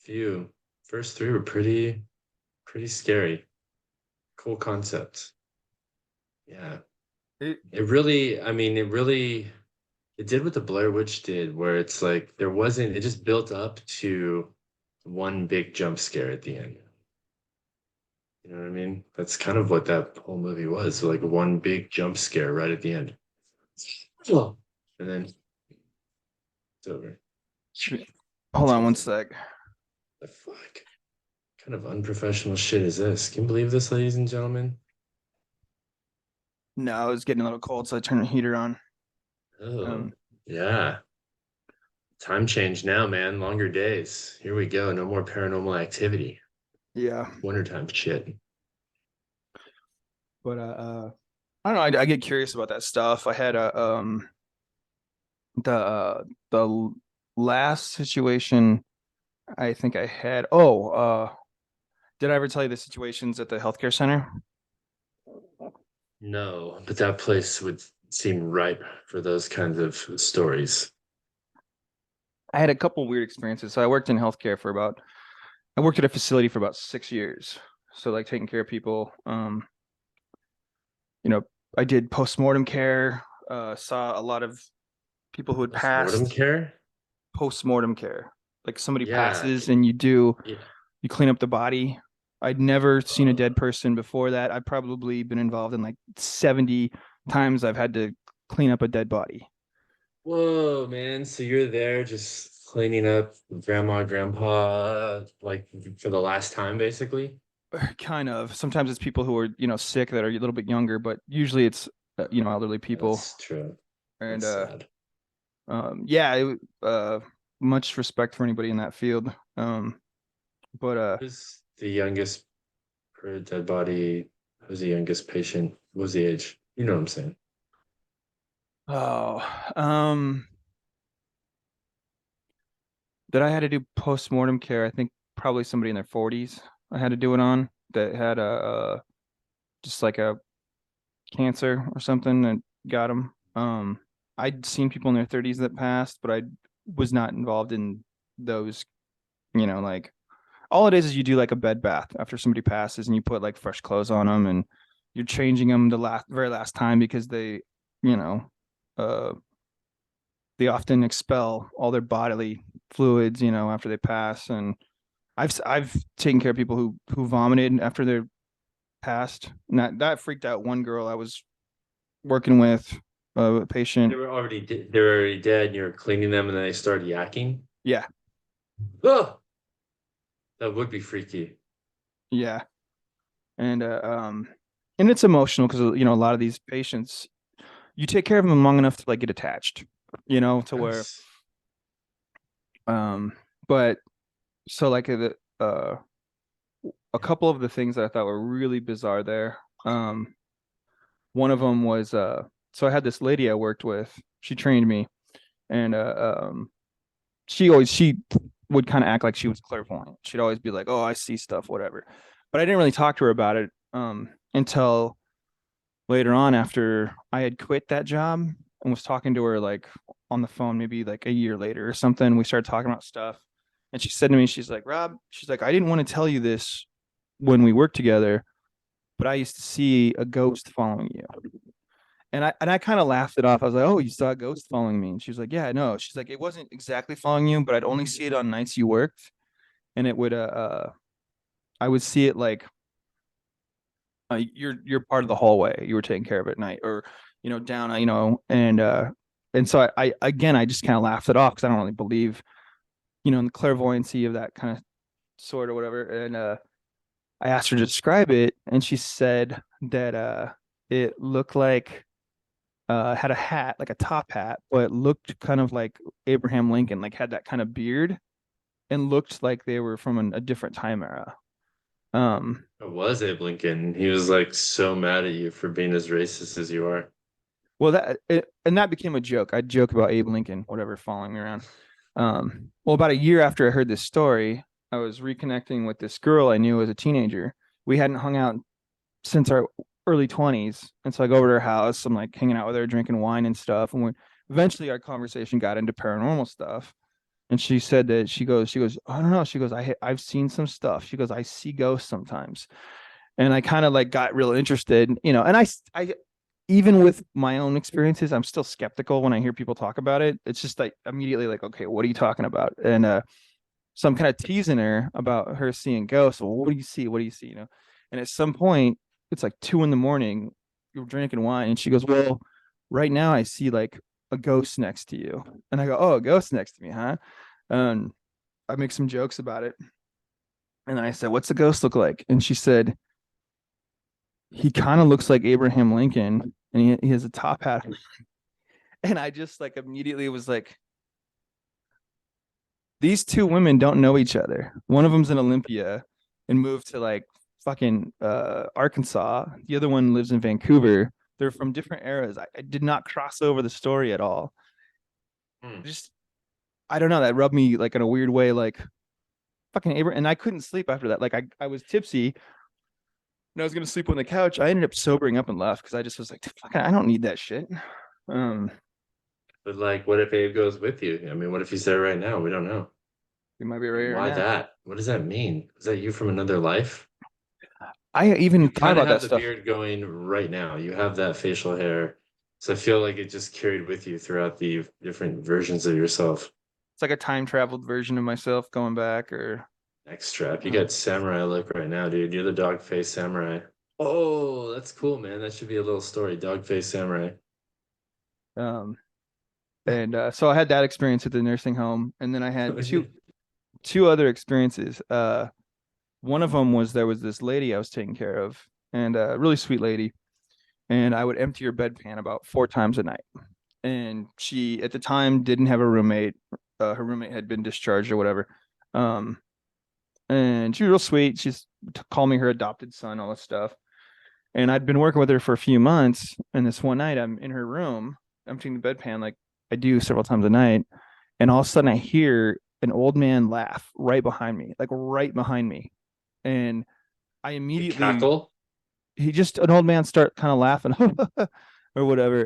few, first three were pretty scary. Cool concept. Yeah. It, It really, I mean, it did what the Blair Witch did, where it's like there wasn't, it just built up to one big jump scare at the end. You know what I mean? That's kind of what that whole movie was. So like one big jump scare right at the end. Oh. And then it's over. hold on one Something. sec. The fuck? Kind of unprofessional shit is this? Can you believe this, ladies and gentlemen? No, I was getting a little cold, so I turned the heater on. Oh, Um, yeah. Time change now, man. Longer days. Here we go. No more paranormal activity. yeah, Wintertime shit. but I don't know. I get curious about that stuff. I had a the last situation I think I had. Oh, did I ever tell you the situations at the healthcare center? No, but that place would seem ripe for those kinds of stories. I had a couple weird experiences. So I worked in healthcare for about. I worked at a facility for about 6 years. So like taking care of people. You know, I did postmortem care. Saw a lot of people who had Postmortem passed. care? post-mortem care. Like somebody Yeah, passes and yeah. you clean up the body. I'd never seen a dead person before that. I've probably been involved in like 70 times I've had to clean up a dead body. Whoa, man. So you're there just cleaning up grandma, grandpa, like for the last time, basically? Kind of. Sometimes it's people who are, sick that are a little bit younger, but usually it's, elderly people. That's true. And That's sad. yeah, much respect for anybody in that field. But What is the youngest per dead body? Who's the youngest patient? What was the age? You know what I'm saying? oh, um, that I had to do post-mortem care. I think probably somebody in their 40s. I had to do it on that had just like a cancer or something that got them. I'd seen people in their 30s that passed, but I was not involved in those. Like all it is you do like a bed bath after somebody passes, and you put like fresh clothes on them, and you're changing them the very last time because you know, uh, they often expel all their bodily fluids, after they pass. And I've taken care of people who vomited after they're passed. And that freaked out one girl I was working with, a patient. They were already dead, and you were cleaning them, and then they started yakking. Yeah, Oh, that would be freaky. yeah, and and it's emotional because a lot of these patients, you take care of them long enough to like get attached, to where Yes. um, but so like a couple of the things that I thought were really bizarre there. One of them was so I had this lady I worked with. She trained me, and she would kind of act like she was clairvoyant. She'd always be like, "Oh, I see stuff, whatever." But I didn't really talk to her about it until later on after I had quit that job and was talking to her like on the phone, maybe like a year later or something. We started talking about stuff, and she said to me, she's like, "Rob," she's like, "I didn't want to tell you this when we worked together, but I used to see a ghost following you." And I kind of laughed it off. I was like, "Oh, you saw a ghost following me?" And she was like, "Yeah, no." She's like, "It wasn't exactly following you, but I'd only see it on nights you worked, and it would I would see it like you're part of the hallway you were taking care of at night, or down, and so I again I just kind of laughed it off because I don't really believe in the clairvoyancy of that kind of sort or whatever. And I asked her to describe it, and she said that it looked like had a hat, like a top hat, but looked kind of like Abraham Lincoln, like had that kind of beard, and looked like they were from a different time era. Um, It was Abe Lincoln. He was like so mad at you for being as racist as you are. well, and that became a joke. I'd joke about Abe Lincoln, whatever, following me around. Well, about a year after I heard this story, I was reconnecting with this girl I knew as a teenager. We hadn't hung out since our early 20s. And so I go over to her house. I'm like hanging out with her, drinking wine and stuff. And eventually our conversation got into paranormal stuff. And she said that she goes, I don't know. She goes, I've seen some stuff. She goes, I see ghosts sometimes. And I kind of like got real interested, and I, even with my own experiences, I'm still skeptical when I hear people talk about it. It's just like immediately like, okay, what are you talking about? And so I'm kind of teasing her about her seeing ghosts. Well, what do you see? What do you see? And at some point, it's like 2 a.m. You're drinking wine, and she goes, "Well, right now I see like a ghost next to you." And I go, "Oh, a ghost next to me, huh?" And I make some jokes about it. And then I said, "What's the ghost look like?" And she said, "He kind of looks like Abraham Lincoln, and he has a top hat." And I just like immediately was like, these two women don't know each other. One of them's in Olympia and moved to like fucking Arkansas. The other one lives in Vancouver. They're from different eras. I did not cross over the story at all. Hmm. Just I don't know. That rubbed me like in a weird way, like fucking Abraham. And I couldn't sleep after that. Like I was tipsy and I was gonna sleep on the couch. I ended up sobering up and left because I just was like, fucking, I don't need that shit. Um, But like, what if Abe goes with you? I mean, what if he's there right now? We don't know. we might be Like, right here why now. that? What does that mean? Is that you from another life? I even You thought kind of about have that the stuff. beard going right now. You have that facial hair. So I feel like it just carried with you throughout the different versions of yourself. It's like a time traveled version of myself going back, or Next strap. You uh, got samurai look right now, dude. You're the dog face samurai. Oh, that's cool, man. That should be a little story. Dog face samurai. um, and so I had that experience at the nursing home, and then I had two other experiences. One of them was there was this lady I was taking care of, and a really sweet lady, and I would empty her bedpan about 4 times a night. And she at the time didn't have a roommate. Her roommate had been discharged or whatever. Um, and she was real sweet. She's called me her adopted son, all this stuff. And I'd been working with her for a few months. And this one night, I'm in her room, emptying the bedpan like I do several times a night. And all of a sudden, I hear an old man laugh right behind me, like right behind me. And I The immediately, cackle. he just an old man start kind of laughing or whatever.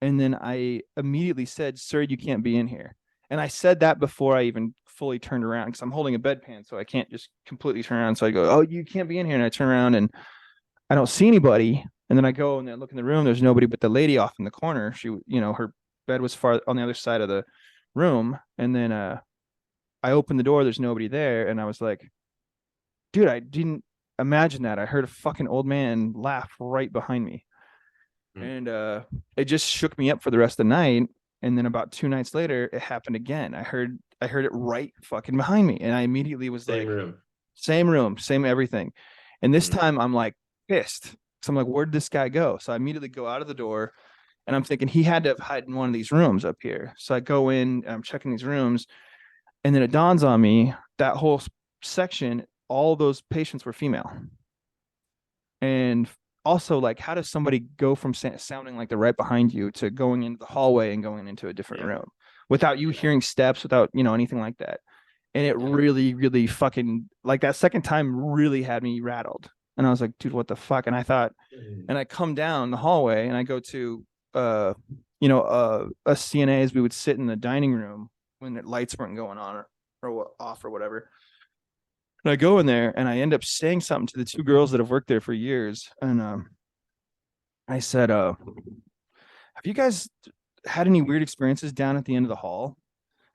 And then I immediately said, "Sir, you can't be in here." And I said that before I even fully turned around because I'm holding a bedpan, so I can't just completely turn around. So I go, "Oh, you can't be in here." And I turn around and I don't see anybody. And then I go and I look in the room. There's nobody but the lady off in the corner. She, her bed was far on the other side of the room. And then I opened the door. There's nobody there. And I was like, dude, I didn't imagine that. I heard a fucking old man laugh right behind me. Hmm. And it just shook me up for the rest of the night. And then about 2 nights later, it happened again. I heard it right fucking behind me, and I immediately was Same like, room. same room, same everything. And this Hmm. time I'm like pissed. So I'm like, where'd this guy go? So I immediately go out of the door, and I'm thinking he had to have hid in one of these rooms up here. So I go in, and I'm checking these rooms, and then it dawns on me that whole section, all those patients were female. And also, like, how does somebody go from sounding like they're right behind you to going into the hallway and going into a different Yeah. room without you Yeah. hearing steps, without, anything like that? And it Yeah. really, really fucking, like, that second time really had me rattled. And I was like, dude, what the fuck? And I thought, Mm. and I come down the hallway and I go to, us CNAs, we would sit in the dining room when the lights weren't going on or off or whatever. And I go in there and I end up saying something to the two girls that have worked there for years. And I said, have you guys had any weird experiences down at the end of the hall?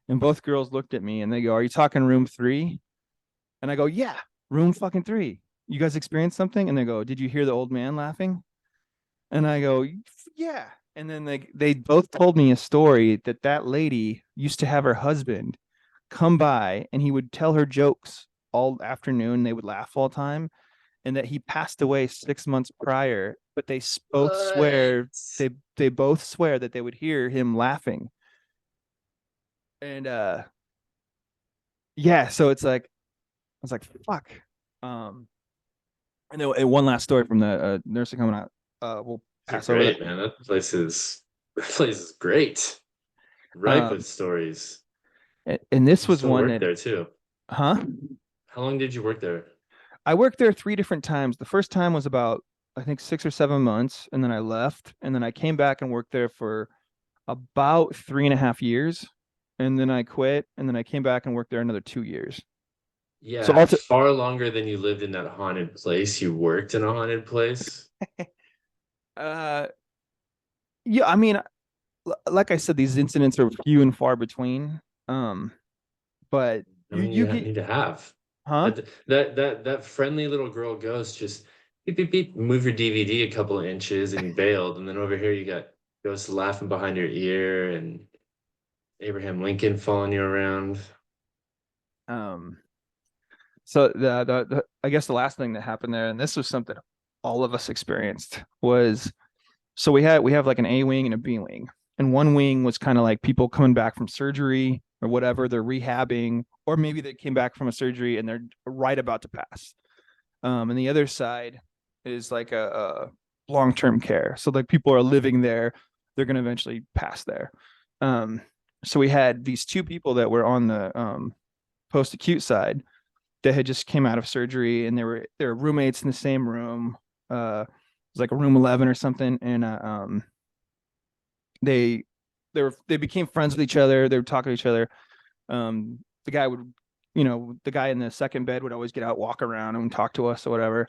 And both girls looked at me and they go, are you talking room 3? And I go, yeah, room fucking 3. You guys experienced something? And they go, did you hear the old man laughing? And I go, yeah. And then they both told me a story that lady used to have her husband come by and he would tell her jokes all afternoon. They would laugh all the time, and that he passed away 6 months prior. But both What? swear they both swear that they would hear him laughing. And yeah, so it's like I was like, fuck. Um, and then one last story from the nursing home. And we'll These are pass over that. great, man. That place is great. Ripe with Um, stories. and this You was still one work that, there too. huh? How long did you work there? I worked there 3 different times. The first time was about, I think, 6 or 7 months, and then I left, and then I came back and worked there for about 3.5 years, and then I quit, and then I came back and worked there another 2 years. So Yeah, also, far longer than you lived in that haunted place. You worked in a haunted place. uh, yeah, I mean, like I said, these incidents are few and far between. Um, but I you mean, you you get, need to have huh? that friendly little girl ghost just beep beep beep, move your DVD a couple of inches and you bailed, and then over here you got ghosts laughing behind your ear and Abraham Lincoln following you around. Um, so the I guess the last thing that happened there, and this was something all of us experienced, was so we have like an A wing and a B wing, and one wing was kind of like people coming back from surgery or whatever, they're rehabbing, or maybe they came back from a surgery and they're right about to pass. And the other side is like a long-term care, so like people are living there, they're going to eventually pass there. Um, so we had these two people that were on the post-acute side that had just came out of surgery, and they were roommates in the same room. It was like a room 11 or something, and they they became friends with each other. They would talk to each other. The guy would, the guy in the second bed would always get out, walk around, and talk to us or whatever.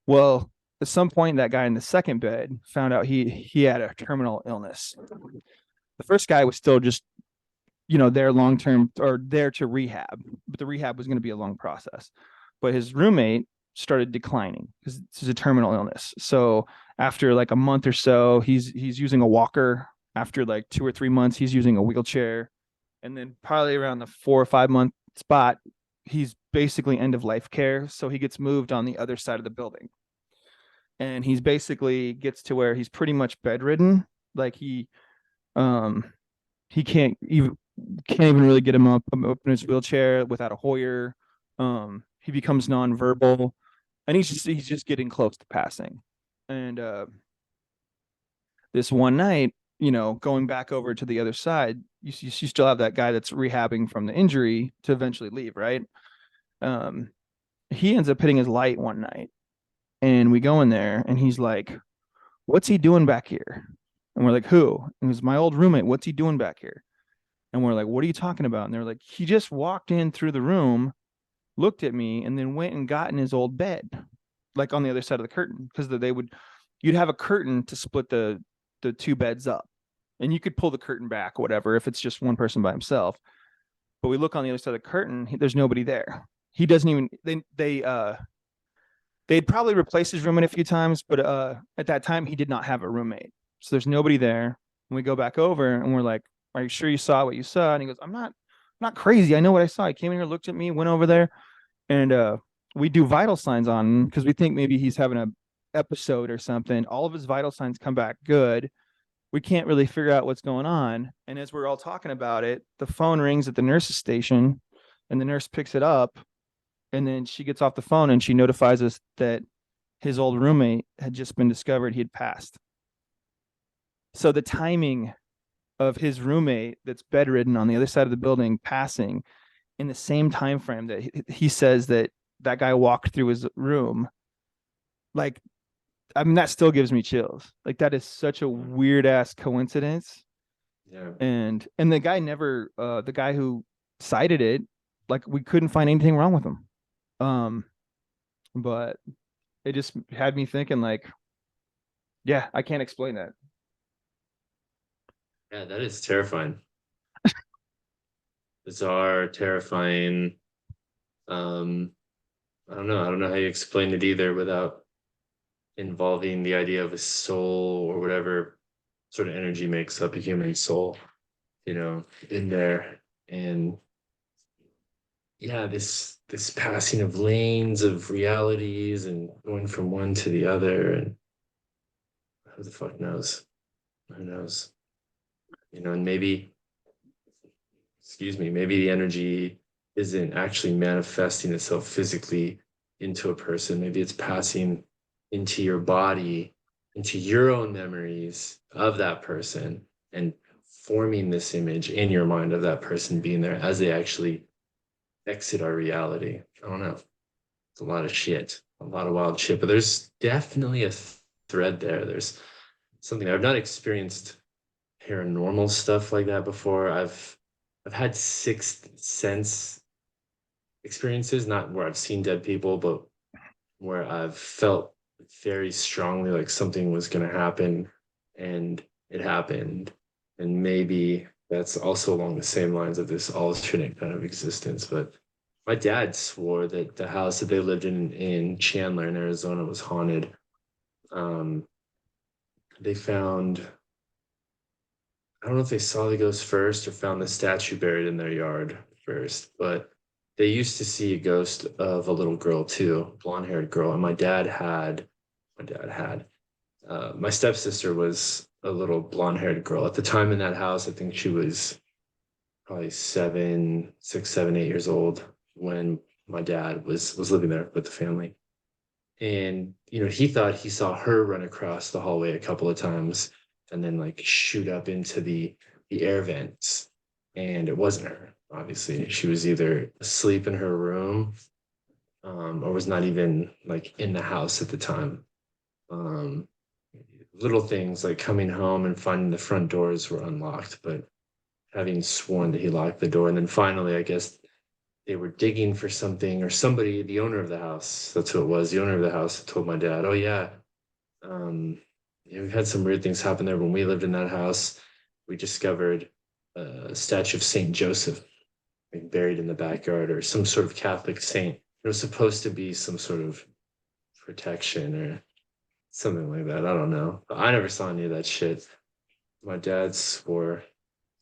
Well, at some point, that guy in the second bed found out he had a terminal illness. The first guy was still just there long term or there to rehab, but the rehab was going to be a long process. But his roommate started declining because this is a terminal illness. So after like a month or so, he's using a walker. After like 2 or 3 months, he's using a wheelchair, and then probably around the 4 or 5 month spot, he's basically end of life care. So he gets moved on the other side of the building, and he's basically gets to where he's pretty much bedridden. Like um he can't even really get him up in his wheelchair without a Hoyer. He becomes nonverbal, and he's just getting close to passing. And this one night, going back over to the other side, you still have that guy that's rehabbing from the injury to eventually leave, right? Um, he ends up hitting his light one night, and we go in there, and he's like, "What's he doing back here?" And we're like, "Who?" And it was my old roommate. "What's he doing back here?" And we're like, "What are you talking about?" And they're like, "He just walked in through the room, looked at me, and then went and got in his old bed, like on the other side of the curtain, because you'd have a curtain to split the two beds up, and you could pull the curtain back, whatever, if it's just one person by himself. But we look on the other side of the curtain, there's nobody there. He doesn't even they'd probably replaced his roommate a few times, but at that time he did not have a roommate, so there's nobody there. And we go back over, and we're like, "Are you sure you saw what you saw?" And he goes, I'm not crazy. I know what I saw. He came in here, looked at me, went over there, and we do vital signs on him because we think maybe he's having a episode or something. All of his vital signs come back good. We can't really figure out what's going on. And as we're all talking about it, the phone rings at the nurse's station, and the nurse picks it up, and then she gets off the phone and she notifies us that his old roommate had just been discovered he had passed. So the timing of his roommate that's bedridden on the other side of the building passing in the same time frame that he says that guy walked through his room, like, I mean, that still gives me chills. Like, that is such a weird ass coincidence. Yeah. And the guy who cited it, like, we couldn't find anything wrong with him. um but it just had me thinking, like, yeah, I can't explain that. Yeah, that is terrifying. Bizarre, terrifying. Um, I don't know how you explain it either without involving the idea of a soul or whatever sort of energy makes up a human soul, in there. And yeah, this passing of lanes of realities and going from one to the other, and who the fuck knows? Who knows? And maybe, excuse me, maybe the energy isn't actually manifesting itself physically into a person. Maybe it's passing into your body, into your own memories of that person, and forming this image in your mind of that person being there as they actually exit our reality. I don't know. It's a lot of shit, a lot of wild shit, but there's definitely a thread there. There's something I've not experienced paranormal stuff like that before. I've had sixth sense experiences, not where I've seen dead people, but where I've felt very strongly like something was going to happen, and it happened. And maybe that's also along the same lines of this alternate kind of existence. But my dad swore that the house that they lived in Chandler in Arizona was haunted. Um, they found, I don't know if they saw the ghost first or found the statue buried in their yard first, but they used to see a ghost of a little girl too, blonde haired girl. And my stepsister was a little blonde haired girl at the time in that house. I think she was probably 6, 7, 8 years old when my dad was living there with the family. And he thought he saw her run across the hallway a couple of times and then like shoot up into the air vents. And it wasn't her. Obviously, she was either asleep in her room, or was not even like in the house at the time. Um, Little things like coming home and finding the front doors were unlocked, but having sworn that he locked the door. And then finally, I guess they were digging for something, or somebody, the owner of the house, that's who it was. The owner of the house told my dad, "Oh yeah, we've had some weird things happen there when we lived in that house. We discovered a statue of Saint Joseph, like, buried in the backyard, or some sort of Catholic saint. It was supposed to be some sort of protection or something like that. I don't know. But I never saw any of that shit. My dad swore.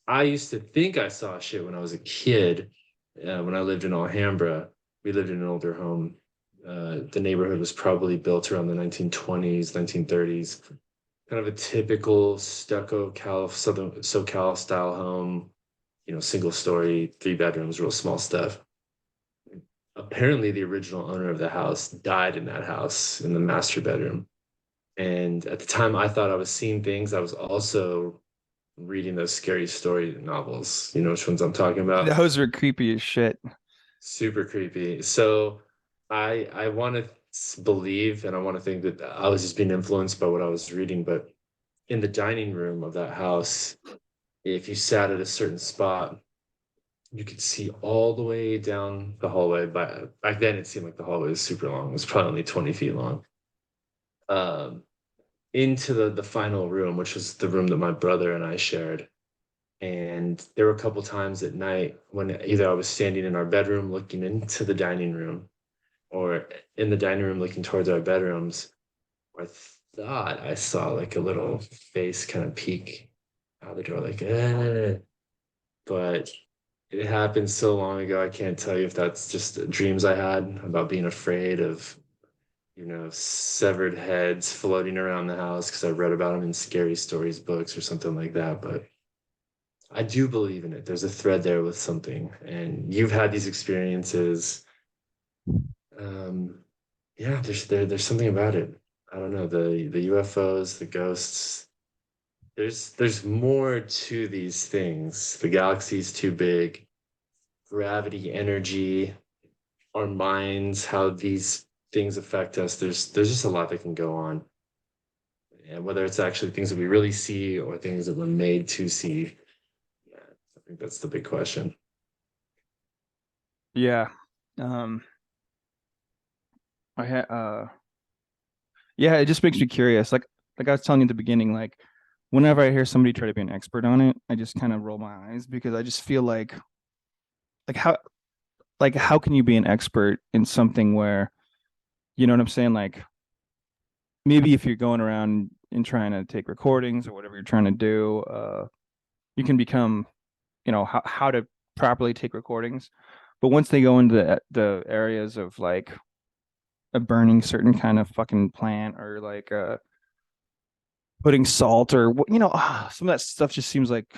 I used to think I saw shit when I was a kid. When I lived in Alhambra, we lived in an older home. The neighborhood was probably built around the 1920s, 1930s. Kind of a typical stucco Southern SoCal style home, single story, 3 bedrooms, real small stuff. Apparently, the original owner of the house died in that house in the master bedroom. And at the time, I thought I was seeing things. I was also reading those scary story novels. You know which ones I'm talking about? Those are creepy as shit. Super creepy. So I want to believe and I want to think that I was just being influenced by what I was reading. But in the dining room of that house, if you sat at a certain spot, you could see all the way down the hallway. But back then, it seemed like the hallway was super long. It was probably only 20 feet long. Um, into the final room, which was the room that my brother and I shared. And there were a couple times at night when either I was standing in our bedroom looking into the dining room, or in the dining room looking towards our bedrooms, where I thought I saw like a little face kind of peek out the door, like, eh. But it happened so long ago, I can't tell you if that's just dreams I had about being afraid of, severed heads floating around the house because I read about them in scary stories books or something like that. But I do believe in it. There's a thread there with something, and you've had these experiences. Um, yeah, there's something about it. I don't know, the UFOs, the ghosts. There's more to these things. The galaxy's too big. Gravity, energy, our minds, how these things affect us. There's just a lot that can go on, and whether it's actually things that we really see or things that we're made to see. Yeah, I think that's the big question. Yeah. Um, I had yeah, it just makes me curious. Like I was telling you at the beginning, like whenever I hear somebody try to be an expert on it, I just kind of roll my eyes because I just feel like how how can you be an expert in something where you know what I'm saying? Like maybe if you're going around and trying to take recordings or whatever you're trying to do, you can become, how to properly take recordings. But once they go into the areas of like a burning certain kind of fucking plant or like putting salt or some of that stuff just seems like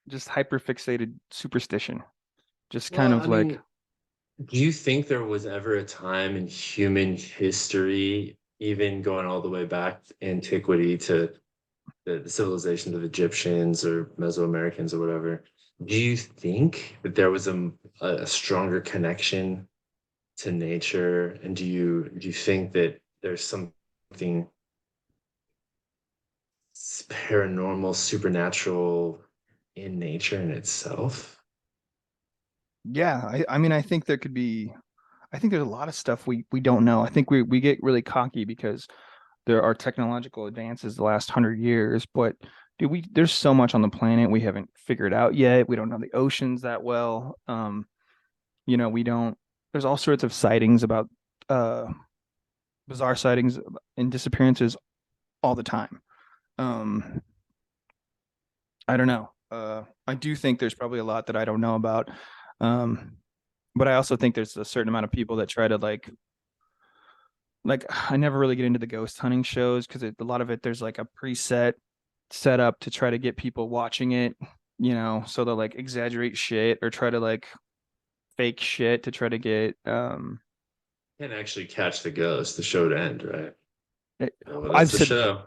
just hyper fixated superstition. Just kind Well, of I like mean, do you think there was ever a time in human history, even going all the way back to antiquity to the civilizations of Egyptians or Mesoamericans or whatever? Do you think that there was a stronger connection to nature? And do you think that there's something paranormal, supernatural in nature in itself? yeah, I mean I think there could be I think there's a lot of stuff we don't know. I think we get really cocky because there are technological advances the last 100 years, but dude, there's so much on the planet we haven't figured out yet. We don't know the oceans that well. We don't. There's all sorts of sightings about uh bizarre sightings and disappearances all the time. Um, I don't know. I do think there's probably a lot that I don't know about. Um, but I also think there's a certain amount of people that try to like I never really get into the ghost hunting shows because a lot of it there's like a preset setup to try to get people watching it, so they'll like exaggerate shit or try to like fake shit to try to get Can't actually catch the ghost. The show would end, right? it, Oh, well, I've that's the said show.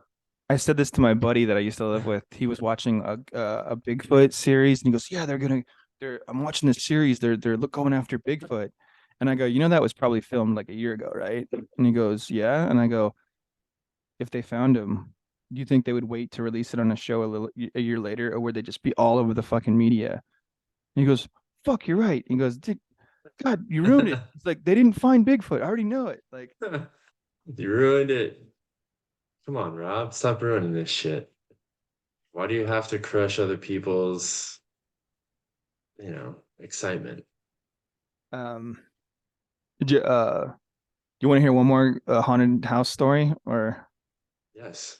I said this to my buddy that I used to live with. He was watching a Bigfoot series and he goes, "Yeah, they're I'm watching this series. They're going after Bigfoot." And I go, that was probably filmed like a year ago, right?" And he goes, "Yeah." And I go, "If they found him, do you think they would wait to release it on a show a year later, or would they just be all over the fucking media?" And he goes, "Fuck, you're right." He goes, God, you ruined it. It's like they didn't find Bigfoot. I already know it. Like, You ruined it. Come on, Rob. Stop ruining this shit. Why do you have to crush other people's, excitement? Um, you want to hear one more haunted house story, or Yes.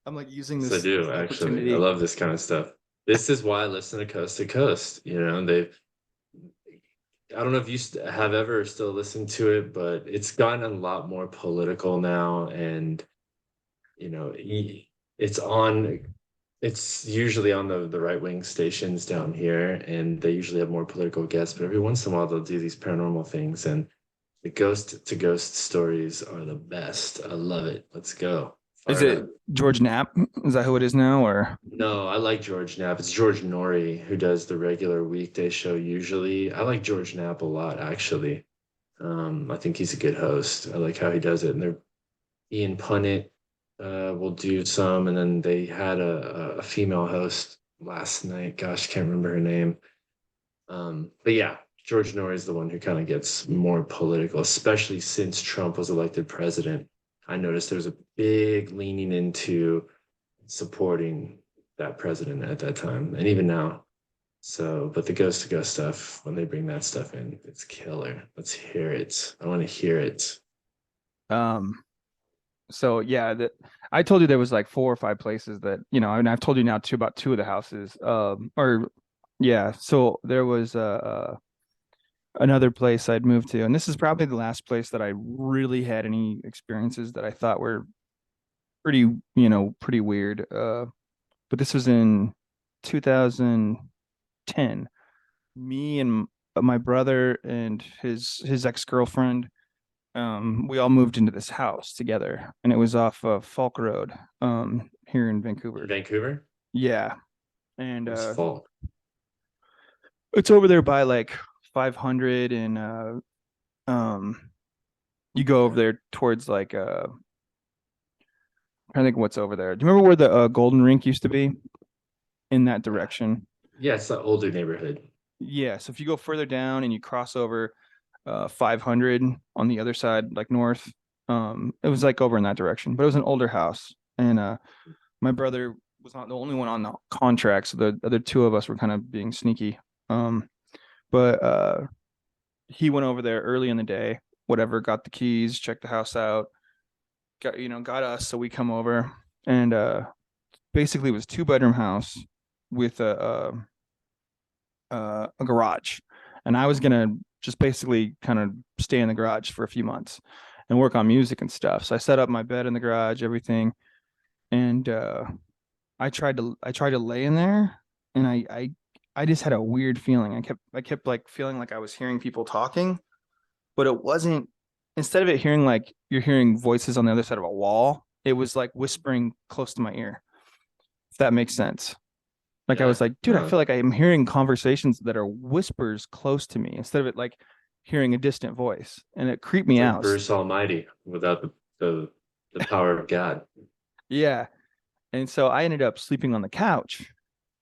I'm like using Yes, I this do, actually. I opportunity. love this kind of stuff. This is why I listen to Coast to Coast. I don't know if you have ever still listened to it, but it's gotten a lot more political now. And, you know, e- it's on, it's usually on the right-wing stations down here, and they usually have more political guests, but every once in a while they'll do these paranormal things. And the ghost to ghost stories are the best. I love it. Let's go. Is Fire it it up. George Knapp? Is that who it is now, or No, I like George Knapp. It's George Norrie who does the regular weekday show usually. I like George Knapp a lot, actually. I think he's a good host. I like how he does it. And Ian Punnett will do some, and then they had a female host last night. Gosh, can't remember her name. But yeah, George Norrie is the one who kind of gets more political, especially since Trump was elected president. I noticed there's a big leaning into supporting that president at that time, and even now. So, but the ghost to ghost stuff, when they bring that stuff in, it's killer. Let's hear it. I want to hear it. um? So yeah, that I told you there was like four or five places that and I've told you now too about two of the houses. Or yeah, so there was another place I'd moved to, and this is probably the last place that I really had any experiences that I thought were pretty, pretty weird. But this was in 2010. Me and my brother and his ex-girlfriend, we all moved into this house together, and it was off of Falk Road, here in In Vancouver. Vancouver? Yeah, and What's fault? it's over there by like 500, and um, you go over Okay. there towards like I think what's over there. Do you remember where the Golden Rink used to be? In that Yeah. direction. Yeah, it's the older neighborhood. Yeah, so if you go further down and you cross over 500 on the other side, like north, it was like over in that direction, but it was an older house, and my brother was not the only one on the contract, so the other two of us were kind of being sneaky. Um, but he went over there early in the day, whatever, got the keys, checked the house out, got us, so we come over, and basically it was two-bedroom house with a garage, and I was gonna just basically kind of stay in the garage for a few months and work on music and stuff. So I set up my bed in the garage, everything, and I tried to lay in there, and I just had a weird feeling. I kept like feeling like I was hearing people talking, but it wasn't. Instead of it hearing like you're hearing voices on the other side of a wall, it was like whispering close to my ear. If that makes sense. Like I Yeah. was like, dude, I No. feel like I am hearing conversations that are whispers close to me instead of it like hearing a distant voice, and it creeped It's me like out. Bruce Almighty without the power of God. Yeah, and so I ended up sleeping on the couch,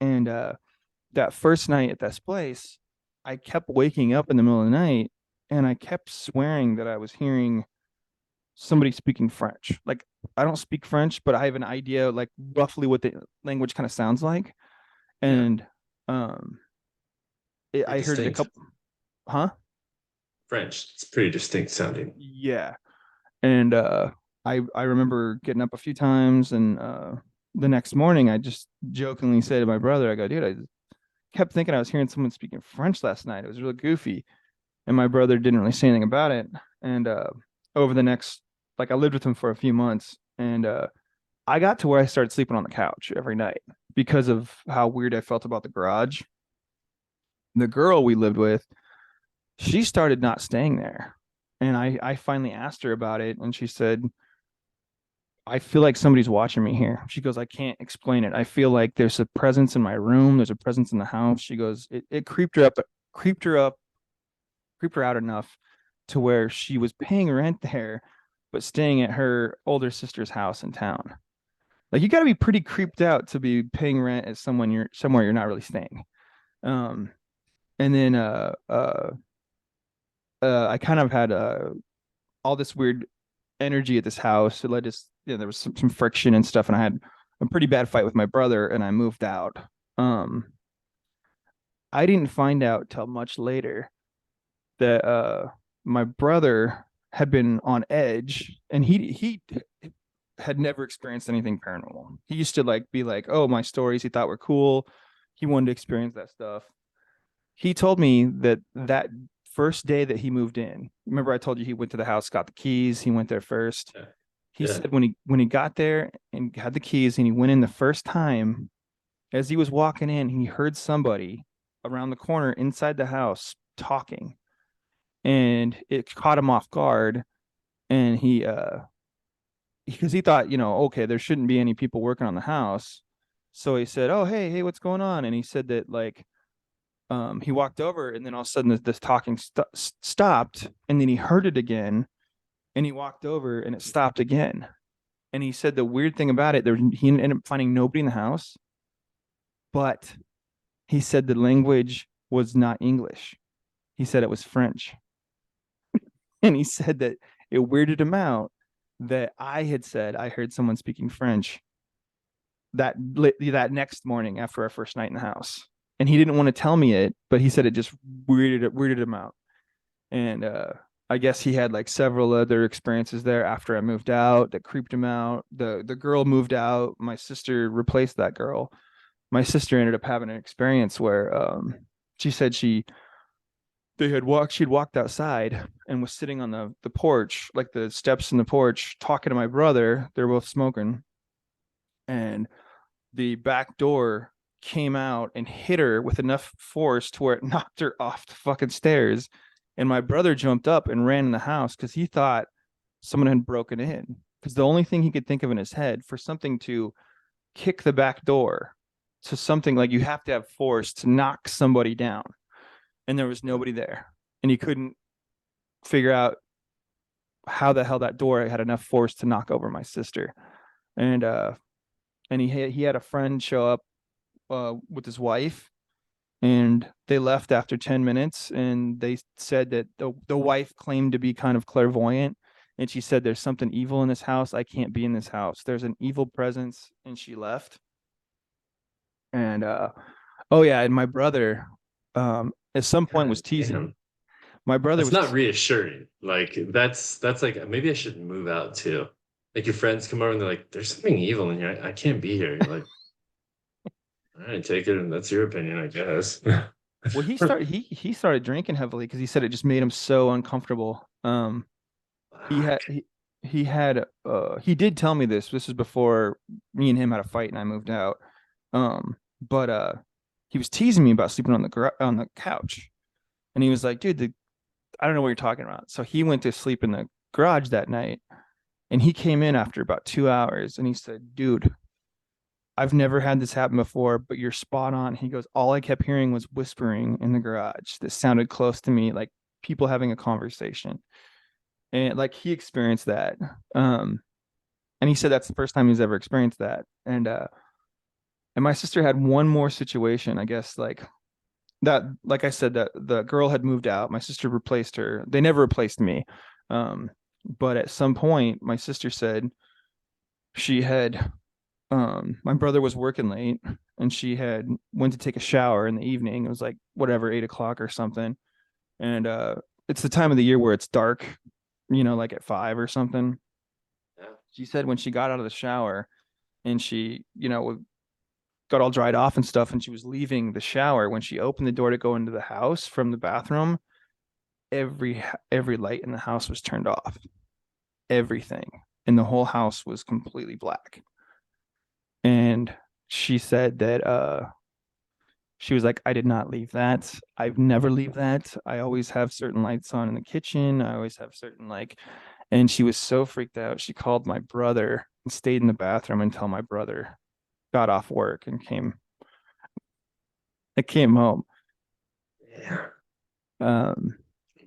and that first night at this place, I kept waking up in the middle of the night, and I kept swearing that I was hearing somebody speaking French. Like I don't speak French, but I have an idea like roughly what the language kind of sounds like, Yeah. and um, Pretty I heard it a distinct. couple, huh? French. It's pretty distinct sounding. Yeah. And I remember getting up a few times, and the next morning I just jokingly said to my brother, I go, dude, I kept thinking I was hearing someone speaking French last night. It was really goofy. And my brother didn't really say anything about it. And over the next, like, I lived with him for a few months, and I got to where I started sleeping on the couch every night because of how weird I felt about the garage. The girl we lived with, she started not staying there. And I finally asked her about it, and she said, I feel like somebody's watching me here. She goes, I can't explain it. I feel like there's a presence in my room. There's a presence in the house. She goes, it creeped her up, creeped her out enough to where she was paying rent there, but staying at her older sister's house in town. Like you got to be pretty creeped out to be paying rent at someone you're somewhere you're not really staying. Um, and then I kind of had all this weird energy at this house. It led to there was some friction and stuff, and I had a pretty bad fight with my brother, and I moved out. Um, I didn't find out till much later that my brother had been on edge, and he had never experienced anything paranormal. He used to like be like, "Oh, my stories he thought were cool." He wanted to experience that stuff. He told me that that first day that he moved in, remember I told you he went to the house, got the keys, he went there first. Yeah. He Yeah. said when he got there and had the keys and he went in the first time, as he was walking in, he heard somebody around the corner inside the house talking, and it caught him off guard. And he because he thought, okay, there shouldn't be any people working on the house. So he said, "Oh, hey, what's going on?" And he said that like he walked over, and then all of a sudden this talking stopped, and then he heard it again, and he walked over, and it stopped again. And he said the weird thing about it, he ended up finding nobody in the house, but he said the language was not English. He said it was French. And he said that it weirded him out that I had said I heard someone speaking French that next morning after our first night in the house. And he didn't want to tell me it, but he said it just weirded him out. And I guess he had like several other experiences there after I moved out that creeped him out. The girl moved out. My sister replaced that girl. My sister ended up having an experience where she said she'd walked outside and was sitting on the porch, like the steps in the porch, talking to my brother. They're both smoking, and the back door came out and hit her with enough force to where it knocked her off the fucking stairs. And my brother jumped up and ran in the house because he thought someone had broken in. Because the only thing he could think of in his head for something to kick the back door to something like you have to have force to knock somebody down. And there was nobody there. And he couldn't figure out how the hell that door had enough force to knock over my sister. And he had a friend show up with his wife, and they left after 10 minutes, and they said that the wife claimed to be kind of clairvoyant, and she said there's something evil in this house. I can't be in this house. There's an evil presence, and she left. And oh yeah, and my brother at some point was God teasing. damn. My brother That's was not reassuring. Like that's like maybe I should move out too. Like your friends come over and they're like, "There's something evil in here. I can't be here." You're like, all right, take it, and that's your opinion, I guess. well, he started drinking heavily because he said it just made him so uncomfortable. He had Fuck. he had he did tell me this was before me and him had a fight and I moved out. But he was teasing me about sleeping on the couch, and he was like, "Dude, I don't know what you're talking about." So he went to sleep in the garage that night, and he came in after about 2 hours, and he said, "Dude, I've never had this happen before, but you're spot on." He goes, "All I kept hearing was whispering in the garage that sounded close to me, like people having a conversation." And like he experienced that. Um, and he said that's the first time he's ever experienced that. And my sister had one more situation, I guess, like that, like I said, that the girl had moved out. My sister replaced her. They never replaced me. But at some point, my sister said she had my brother was working late, and she had went to take a shower in the evening. It was like whatever, 8 o'clock or something. And it's the time of the year where it's dark, like at 5 or something. Yeah. She said when she got out of the shower and she, got all dried off and stuff, and she was leaving the shower, when she opened the door to go into the house from the bathroom, every light in the house was turned off. Everything. And the whole house was completely black. And she said that she was like, "I did not leave that. I've never leave that. I always have certain lights on in the kitchen. I always have certain like," and she was so freaked out. She called my brother and stayed in the bathroom until my brother got off work and came home. Yeah. Um,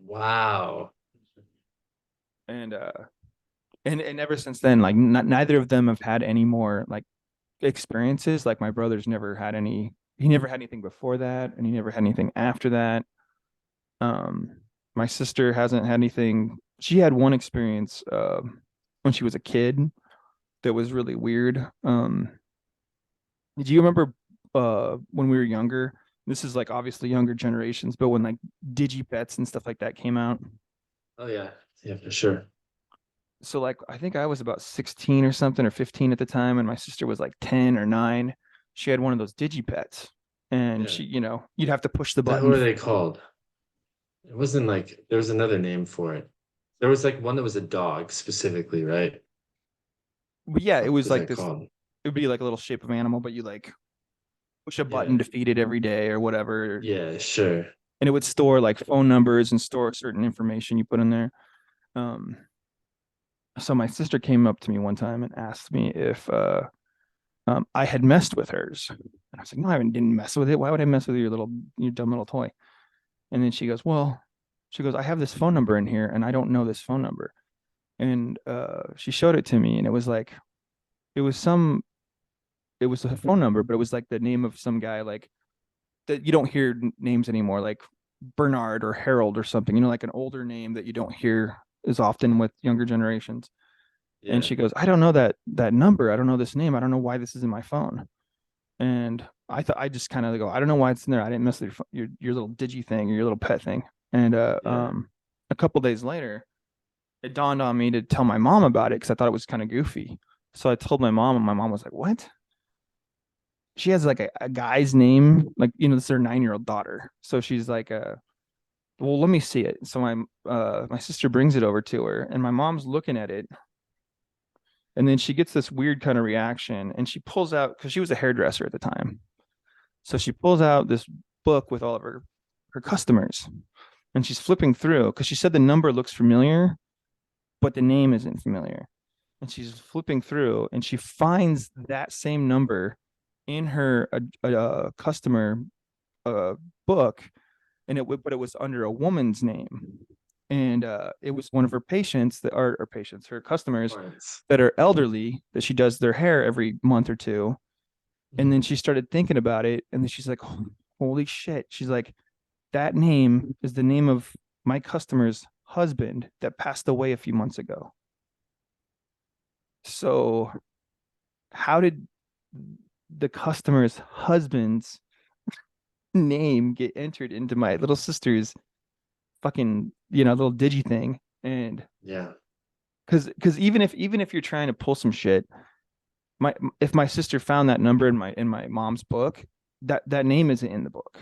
Wow. and and ever since then, like neither of them have had any more like experiences. Like my brother's never had any. He never had anything before that, and he never had anything after that. Um, my sister hasn't had anything. She had one experience when she was a kid that was really weird. Did you remember when we were younger? This is like obviously younger generations, but when like digipets and stuff like that came out. Oh yeah, yeah, for sure. So like I think I was about 16 or something or 15 at the time, and my sister was like 10 or 9. She had one of those digipets, and Yeah. she, you'd have to push the What button. were they called? It wasn't like there was another name for it. There was like one that was a dog specifically, right? But yeah, it What was was like that this. called? It would be like a little shape of animal, but you like push a button Yeah. to feed it every day or whatever, Yeah, sure. and it would store like phone numbers and store certain information you put in there. Um, so my sister came up to me one time and asked me if I had messed with hers. And I was like, no, I didn't mess with it. Why would I mess with your dumb little toy? And then she goes, well, she goes, I have this phone number in here and I don't know this phone number. And she showed it to me and it was like, it was some, it was a phone number, but it was like the name of some guy like that you don't hear names anymore, like Bernard or Harold or something, like an older name that you don't hear as often with younger generations. And Yeah. she goes, I don't know that number. I don't know this name. I don't know why this is in my phone. And I thought I just kind of go, I don't know why it's in there. I didn't mess with your little digi thing or your little pet thing. And Yeah. a couple days later, it dawned on me to tell my mom about it because I thought it was kind of goofy. So I told my mom, and my mom was like, "What?" She has like a guy's name, like this is her 9-year-old daughter. So she's like, well, let me see it. So my sister brings it over to her, and my mom's looking at it, and then she gets this weird kind of reaction, and she pulls out because she was a hairdresser at the time. So she pulls out this book with all of her customers, and she's flipping through because she said the number looks familiar, but the name isn't familiar. And she's flipping through, and she finds that same number in her customer uh, book, and but it was under a woman's name, and it was one of her patients that are patients, her customers Lawrence. that are elderly that she does their hair every month or two. And then Mhm. she started thinking about it, and then she's like, "Holy shit!" She's like, "That name is the name of my customer's husband that passed away a few months ago." So, how did the customer's husband's name get entered into my little sister's fucking little digi thing? And Yeah. because even if you're trying to pull some shit, my if my sister found that number in my mom's book, that name isn't in the book.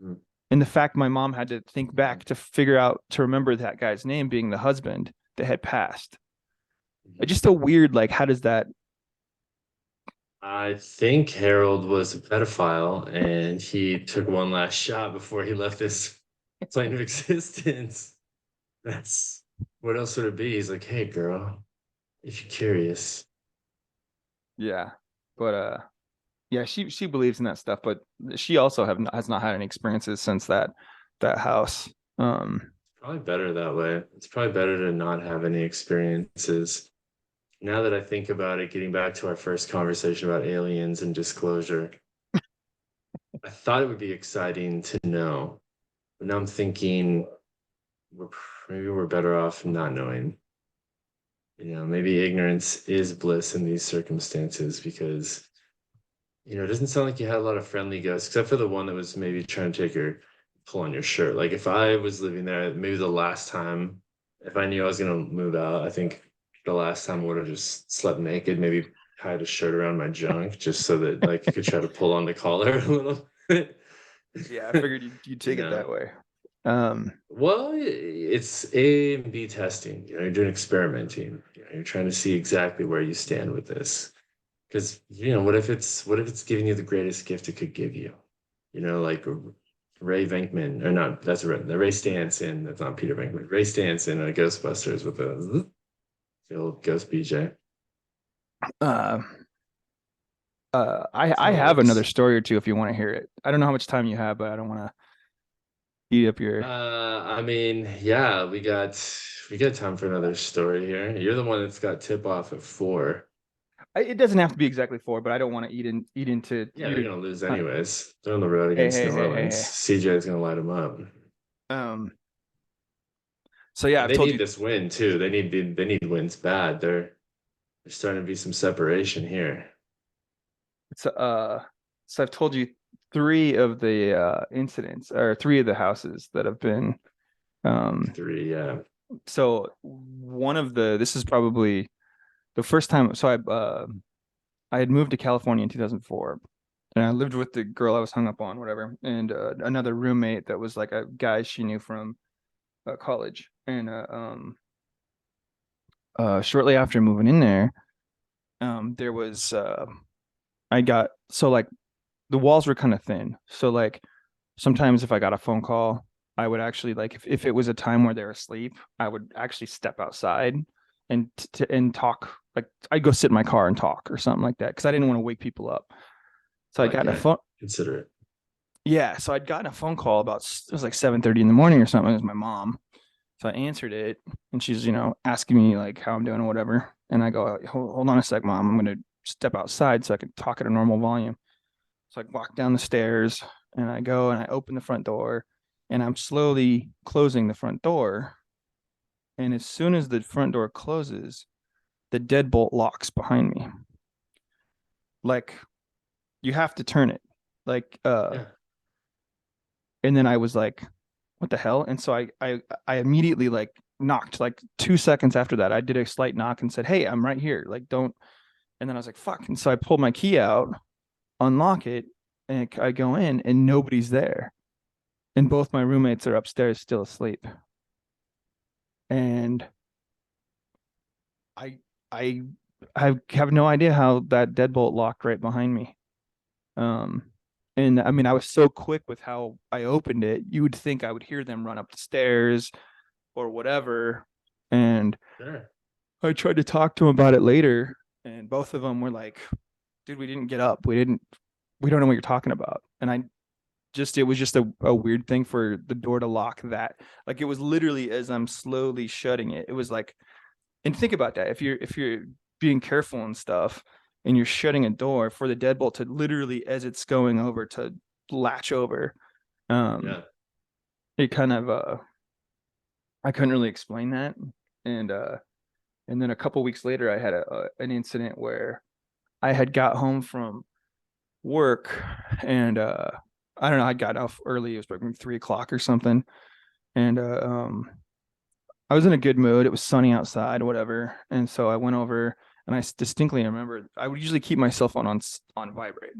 Mhm. And the fact my mom had to think back to figure out to remember that guy's name being the husband that had passed. It's Mhm. just a weird, like, how does that? I think Harold was a pedophile and he took one last shot before he left this plane of existence. That's what else would it be? He's like, hey girl, if you're curious. Yeah, but yeah, she believes in that stuff, but she also has not had any experiences since that house. Um, Probably better that way. It's probably better to not have any experiences. Now that I think about it, getting back to our first conversation about aliens and disclosure, I thought it would be exciting to know, but now I'm thinking we're, maybe we're better off not knowing. Maybe ignorance is bliss in these circumstances because, it doesn't sound like you had a lot of friendly ghosts, except for the one that was maybe trying to take your pull on your shirt. Like if I was living there, maybe the last time, if I knew I was gonna move out, I think the last time I would have just slept naked, maybe tied a shirt around my junk just so that like you could try to pull on the collar a little bit. yeah, I figured you'd you take it know. that way. Um, Well, it's A and B testing. You're doing experimenting. You're trying to see exactly where you stand with this. Because what if it's giving you the greatest gift it could give you? Like Ray Venkman, or not? That's the Ray Stantz in. That's not Peter Venkman. Ray Stantz in Ghostbusters with the old Ghost BJ. uh, I That's I how it have another works. story or two if you want to hear it. I don't know how much time you have, but I don't want to eat up your. I mean, yeah, we got time for another story here. You're the one that's got tip off at 4. It doesn't have to be exactly four, but I don't want to eat into Yeah, they're your. gonna lose Uh, anyways. They're on the road hey, against hey, New hey, hey, Orleans. hey. CJ's gonna light them up. So yeah, And I've they told need you. this win too. They need wins bad. There's starting to be some separation here. It's so I've told you three of the incidents, or three of the houses that have been um Three, yeah. so one of the this is probably the first time. So I had moved to California in 2004, and I lived with the girl I was hung up on, whatever, and another roommate that was like a guy she knew from college. And shortly after moving in there, there was I got so like the walls were kind of thin. So like sometimes if I got a phone call, I would actually like if it was a time where they're asleep, I would actually step outside and talk. Like I'd go sit in my car and talk or something like that because I didn't want to wake people up. So I Like got a that. phone. Consider it. Yeah, so I'd gotten a phone call about it was like 7:30 in the morning or something. It was my mom. So I answered it, and she's asking me like how I'm doing or whatever. And I go, hold on a sec, mom. I'm gonna step outside so I can talk at a normal volume. So I walk down the stairs and I go and I open the front door, and I'm slowly closing the front door. And as soon as the front door closes, the deadbolt locks behind me. Like you have to turn it. Like Yeah. and then I was like, what the hell? And so I immediately like knocked like 2 seconds after that. I did a slight knock and said, hey, I'm right here. Like don't. And then I was like, fuck. And so I pulled my key out, unlock it, and I go in and nobody's there. And both my roommates are upstairs still asleep. And I I I have no idea how that deadbolt locked right behind me. Um and I mean I was so quick with how I opened it, you would think I would hear them run up the stairs or whatever. And Sure. I tried to talk to them about it later, and both of them were like, dude, we didn't get up. We don't know what you're talking about. And it was just a weird thing for the door to lock that. Like it was literally as I'm slowly shutting it, it was like, and think about that. If you're being careful and stuff and you're shutting a door for the deadbolt to literally as it's going over to latch over, Yeah. it kind of I couldn't really explain that. And and then a couple weeks later I had an incident where I had got home from work, and I don't know, I got off early. It was like 3 o'clock or something. And I was in a good mood. It was sunny outside, whatever. And so I went over, and I distinctly remember I would usually keep my cell phone on vibrate.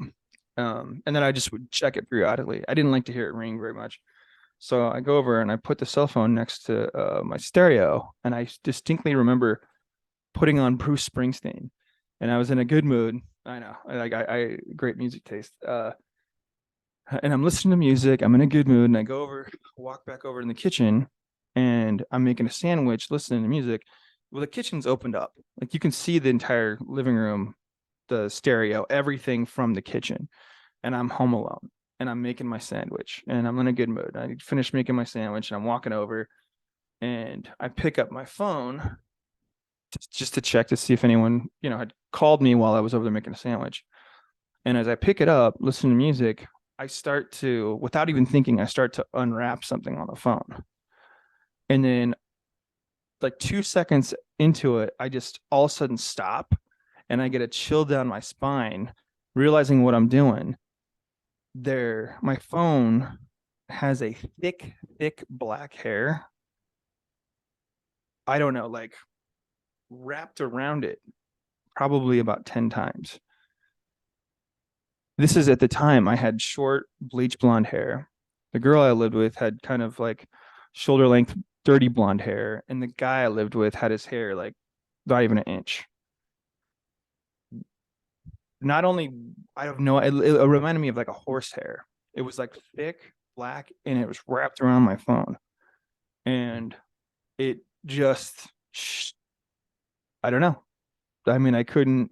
And then I just would check it periodically. I didn't like to hear it ring very much. So I go over and I put the cell phone next to my stereo, and I distinctly remember putting on Bruce Springsteen, and I was in a good mood. I know, I great music taste. And I'm listening to music. I'm in a good mood, and I go over, walk back over in the kitchen, and I'm making a sandwich, listening to music. Well, the kitchen's opened up, like you can see the entire living room, the stereo, everything from the kitchen. And I'm home alone, and I'm making my sandwich, and I'm in a good mood. I finished making my sandwich, and I'm walking over, and I pick up my phone just to check to see if anyone had called me while I was over there making a sandwich. And as I pick it up, listen to music, I start to, without even thinking, I start to unwrap something on the phone. And then, like 2 seconds into it, I just all of a sudden stop, and I get a chill down my spine, realizing what I'm doing. My phone has a thick, thick black hair. I don't know, like wrapped around it probably about 10 times. This is at the time I had short bleach blonde hair. The girl I lived with had kind of like shoulder length dirty blonde hair, and the guy I lived with had his hair like not even an inch. Not only I don't know, it reminded me of like a horse hair. It was like thick, black, and it was wrapped around my phone. And it just I don't know. I mean, I couldn't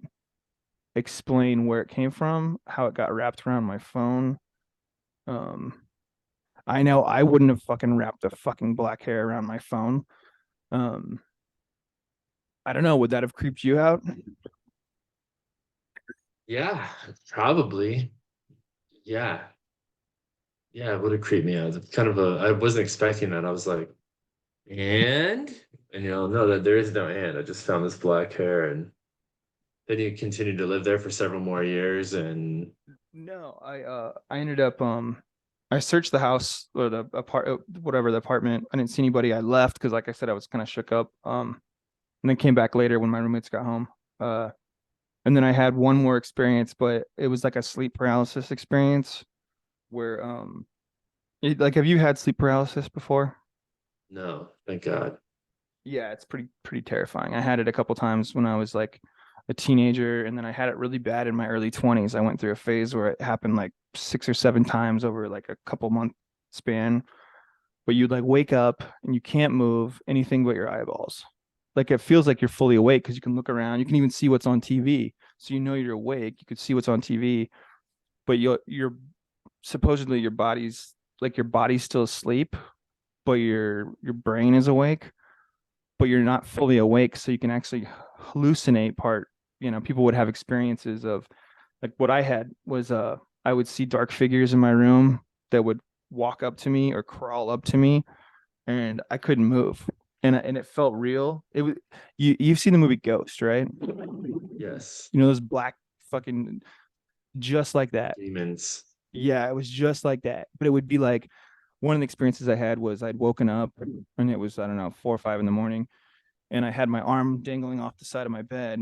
explain where it came from, how it got wrapped around my phone. Um, I know I wouldn't have fucking wrapped the fucking black hair around my phone. Um, I don't know. Would that have creeped you out? Yeah, probably. Yeah. Yeah, it would have creeped me out. It's kind of I wasn't expecting that. I was like, and no, that there is no and. I just found this black hair and Then you continued to live there for several more years, and No, I ended up I searched the house or the whatever the apartment. I didn't see anybody. I left because like I said, I was kind of shook up. And then came back later when my roommates got home. Uh and then I had one more experience, but it was like a sleep paralysis experience where like have you had sleep paralysis before? no, thank God. Yeah, it's pretty terrifying. I had it a couple times when I was like a teenager, and then I had it really bad in my early 20s. I went through a phase where it happened like 6 or 7 times over like a couple month span. But you'd like wake up and you can't move anything but your eyeballs. Like it feels like you're fully awake because you can look around. You can even see what's on TV. So you know you're awake. You could see what's on TV, but you're supposedly your body's still asleep, but your brain is awake, but you're not fully awake, so you can actually hallucinate part. People would have experiences of like what I had was I would see dark figures in my room that would walk up to me or crawl up to me, and I couldn't move. And it felt real. It was you've seen the movie Ghost, right? Yes, Those black fucking just like that. demons. Yeah, it was just like that. But it would be like one of the experiences I had was I'd woken up and it was, I don't know, 4 or 5 in the morning, and I had my arm dangling off the side of my bed,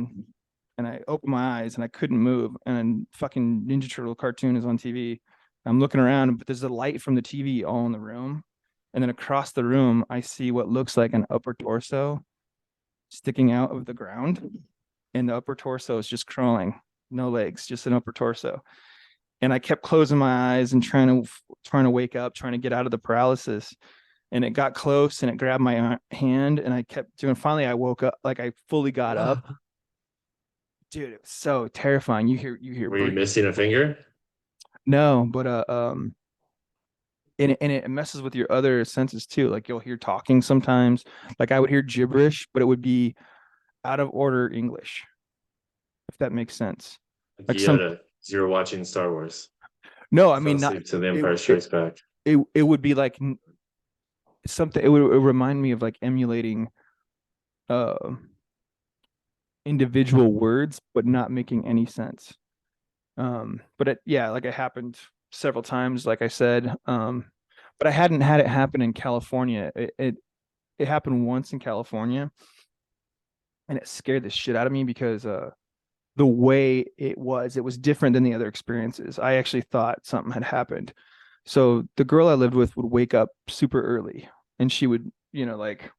and I opened my eyes and I couldn't move, and fucking Ninja Turtle cartoon is on TV. I'm looking around, but there's a light from the TV all in the room. And then across the room, I see what looks like an upper torso sticking out of the ground. And the upper torso is just crawling, no legs, just an upper torso. And I kept closing my eyes and trying to wake up, trying to get out of the paralysis. And it got close and it grabbed my hand, and I kept doing. Finally, I woke up, like I fully got up. Dude, it was so terrifying. You hear Were you breathe. missing a finger? No, but and it messes with your other senses too. Like you'll hear talking sometimes. Like I would hear gibberish, but it would be out of order English, if that makes sense. Like Like some you were watching Star Wars. no, I Fell mean not asleep to The it Empire it Strikes Back. it would be like something. It would remind me of like emulating uh individual words, but not making any sense. But yeah, like it happened several times, like I said. But I hadn't had it happen in California. It happened once in California, and it scared the shit out of me because the way it was different than the other experiences. I actually thought something had happened. So the girl I lived with would wake up super early, and she would, like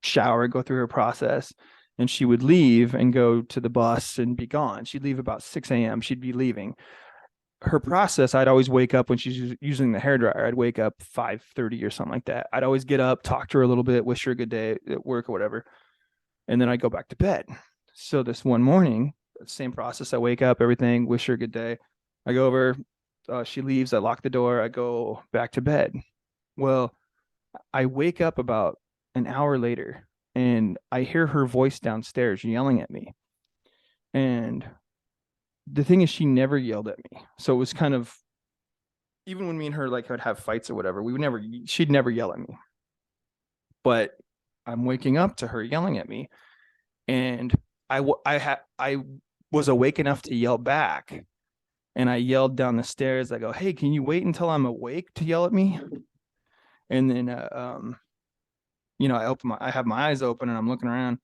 shower, go through her process, and she would leave and go to the bus and be gone. She'd leave about 6 a.m. She'd be leaving. Her process, I'd always wake up when she's using the hairdryer. I'd wake up 5:30 or something like that. I'd always get up, talk to her a little bit, wish her a good day at work or whatever, and then I go back to bed. So this one morning, same process. I wake up, everything, wish her a good day. I go over, she leaves, I lock the door, I go back to bed. Well, I wake up about an hour later and I hear her voice downstairs yelling at me. And the thing is, she never yelled at me. So it was kind of, even when me and her like would have fights or whatever, she'd never yell at me. But I'm waking up to her yelling at me, and I was awake enough to yell back, and I yelled down the stairs. I go, "Hey, can you wait until I'm awake to yell at me?" And then I have my eyes open and I'm looking around,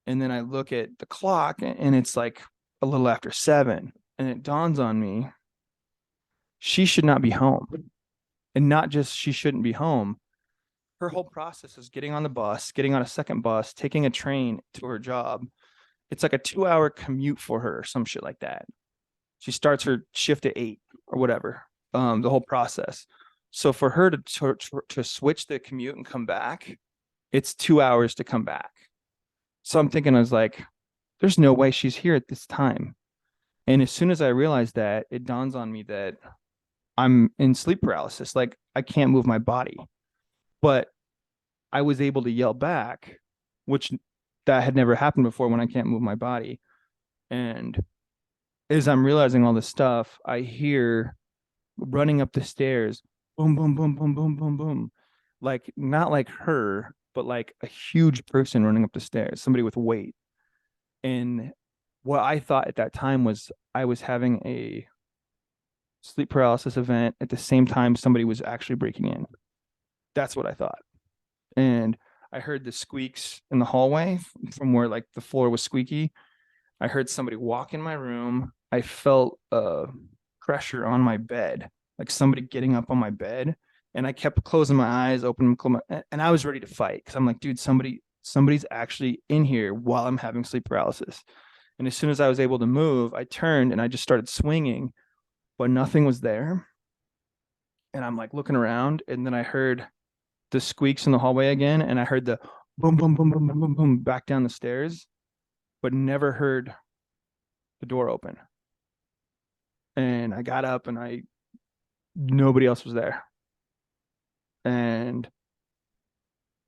and then I look at the clock and it's like a little after 7, and it dawns on me she should not be home. And not just she shouldn't be home, her whole process is getting on the bus, getting on a second bus, taking a train to her job. It's like a 2-hour commute for her or some shit like that. She starts her shift at 8 or whatever. The whole process. So for her to switch the commute and come back, it's 2 hours to come back. So I'm thinking, I was like, there's no way she's here at this time. And as soon as I realized that, it dawns on me that I'm in sleep paralysis. Like I can't move my body. But I was able to yell back, which that had never happened before when I can't move my body. And as I'm realizing all this stuff, I hear running up the stairs, boom, boom, boom, boom, boom, boom, boom. Like not like her, but like a huge person running up the stairs, somebody with weight. And what I thought at that time was I was having a sleep paralysis event at the same time somebody was actually breaking in. That's what I thought. And I heard the squeaks in the hallway from where like the floor was squeaky. I heard somebody walk in my room. I felt pressure on my bed, like somebody getting up on my bed. And I kept closing my eyes, opening, and I was ready to fight because I'm like, dude, somebody's actually in here while I'm having sleep paralysis. And as soon as I was able to move, I turned and I just started swinging, but nothing was there. And I'm like looking around, and then I heard the squeaks in the hallway again, and I heard the boom, boom, boom, boom, boom, boom, boom back down the stairs, but never heard the door open. And I got up, and nobody else was there. And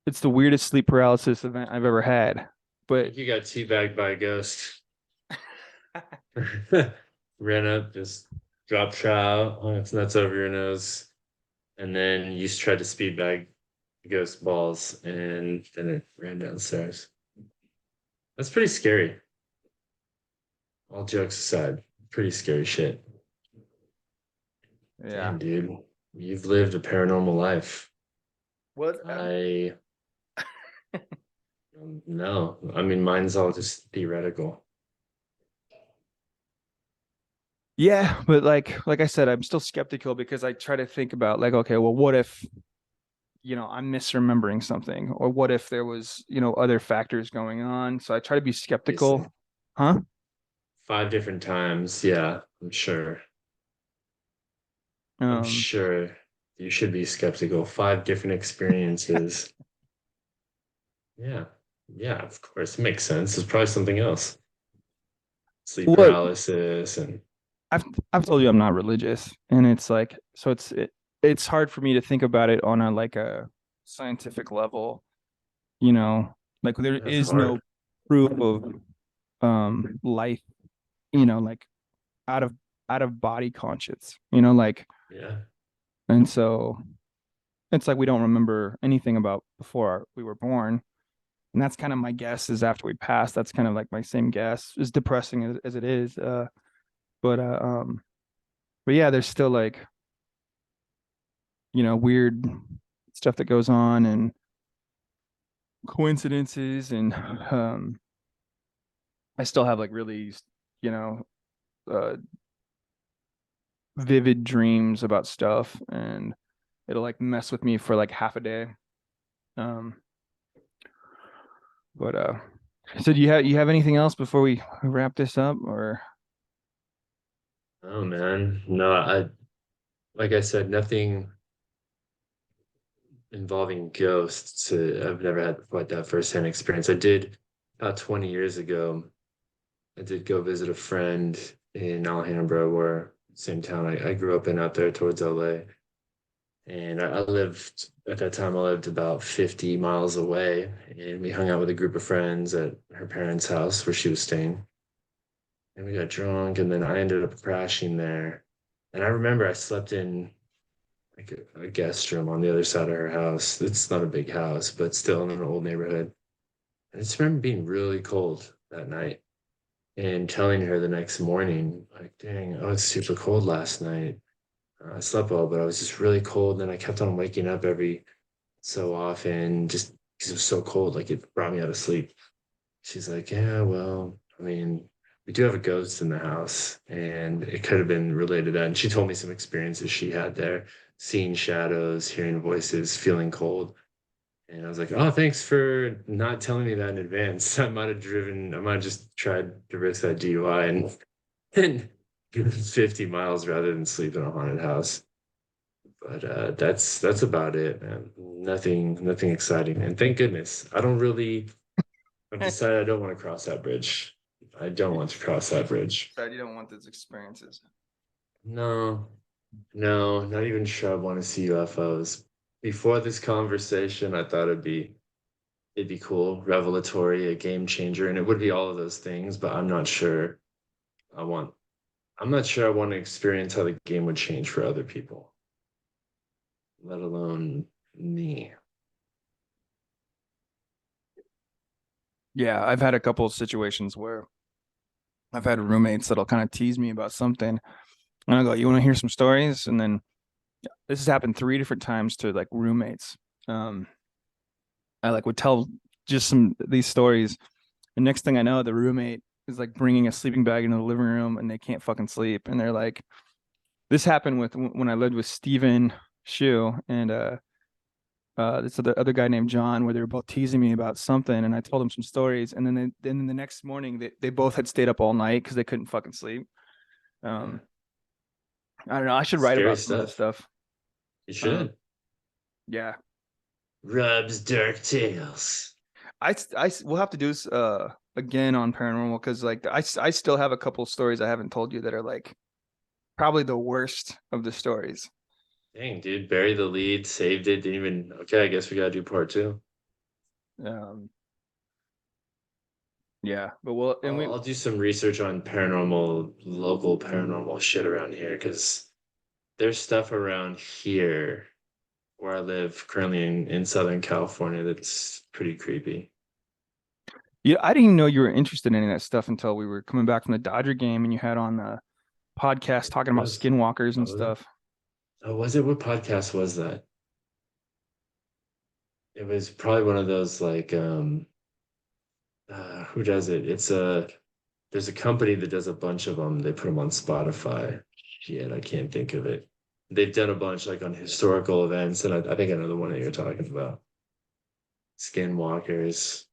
it's the weirdest sleep paralysis event I've ever had. But You got teabagged by a ghost. Ran up, just dropped trout, hung its nuts over your nose, and then you tried to speed bag the ghost balls, and then it ran downstairs. That's pretty scary. All jokes aside, pretty scary shit. yeah, Damn, dude, you've lived a paranormal life. what? I no, I mean mine's all just theoretical. Yeah, but like I said, I'm still skeptical because I try to think about like, okay, well, what if I'm misremembering something, or what if there was other factors going on? So I try to be skeptical, Obviously, huh? 5 different times. Yeah, I'm sure. I'm Um, sure you should be skeptical. 5 different experiences. Yeah. Yeah, of course. It makes sense. It's probably something else. Sleep look, paralysis and I've I've told you I'm not religious, and it's like so it's hard for me to think about it on a scientific level, you know, like there that's is no hard. proof of life, like out of body conscious, like, Yeah. and so it's like we don't remember anything about before we were born. And that's kind of my guess is after we pass, that's kind of like my same guess, as depressing as it is. But uh um but yeah, there's still like, weird stuff that goes on and coincidences, and I still have like really, you know, uh vivid dreams about stuff, and it'll like mess with me for like half a day. Um but so do you have anything else before we wrap this up, or Oh man. No, I like I said, nothing involving ghosts. I've never had quite that firsthand experience. I did about 20 years ago. I did go visit a friend in Alhambra, where same town I grew up in out there towards LA. And I lived at that time, I lived about 50 miles away. And we hung out with a group of friends at her parents' house where she was staying. And we got drunk, and then I ended up crashing there. And I remember I slept in like a guest room on the other side of her house. It's not a big house, but still in an old neighborhood. And I just remember being really cold that night and telling her the next morning, like, dang, I was super cold last night. I slept well, but I was just really cold. And then I kept on waking up every so often just because it was so cold. Like it brought me out of sleep. She's like, yeah, well, I mean, we do have a ghost in the house and it could have been related to that. And she told me some experiences she had there, seeing shadows, hearing voices, feeling cold. And I was like, oh, thanks for not telling me that in advance. I might have just tried to risk that DUI and 50 miles rather than sleep in a haunted house. But that's about it, man. Nothing exciting. And thank goodness. I've decided I don't want to cross that bridge. I don't want to cross that bridge. you don't want those experiences? No, no, not even sure I want to see UFOs. Before this conversation, I thought it'd be cool, revelatory, a game changer, and it would be all of those things, but I want I'm not sure I want to experience how the game would change for other people, let alone me. Yeah, I've had a couple of situations where I've had roommates that'll kind of tease me about something, and I go, "You want to hear some stories?" And then this has happened 3 different times to like roommates. Um, I like would tell just some these stories. The next thing I know, the roommate is like bringing a sleeping bag into the living room, and they can't fucking sleep. And they're like, "This happened with when I lived with Steven Shu and this other guy named John, where they were both teasing me about something, and I told them some stories, and then the next morning they both had stayed up all night because they couldn't fucking sleep. Yeah. Um, I don't know. I should write Scary about some of this stuff. stuff. You Um, should. yeah, Rub's Dark Tales. we'll have to do this again on paranormal because like I still have a couple stories I haven't told you that are like probably the worst of the stories. Dang, dude, buried the lead, saved it, didn't even. Okay, I guess we gotta do part two. Um, yeah, but we'll and I'll do some research on paranormal, local paranormal shit around here because there's stuff around here where I live currently in Southern California that's pretty creepy. yeah, I didn't even know you were interested in any of that stuff until we were coming back from the Dodger game and you had on the podcast talking about Was skinwalkers and oh, was it? stuff. Oh, was it? What podcast was that? It was probably one of those like who does it? There's a company that does a bunch of them. They put them on Spotify. Shit, I can't think of it. They've done a bunch like on historical events, and I think I know the one that you're talking about. Skinwalkers,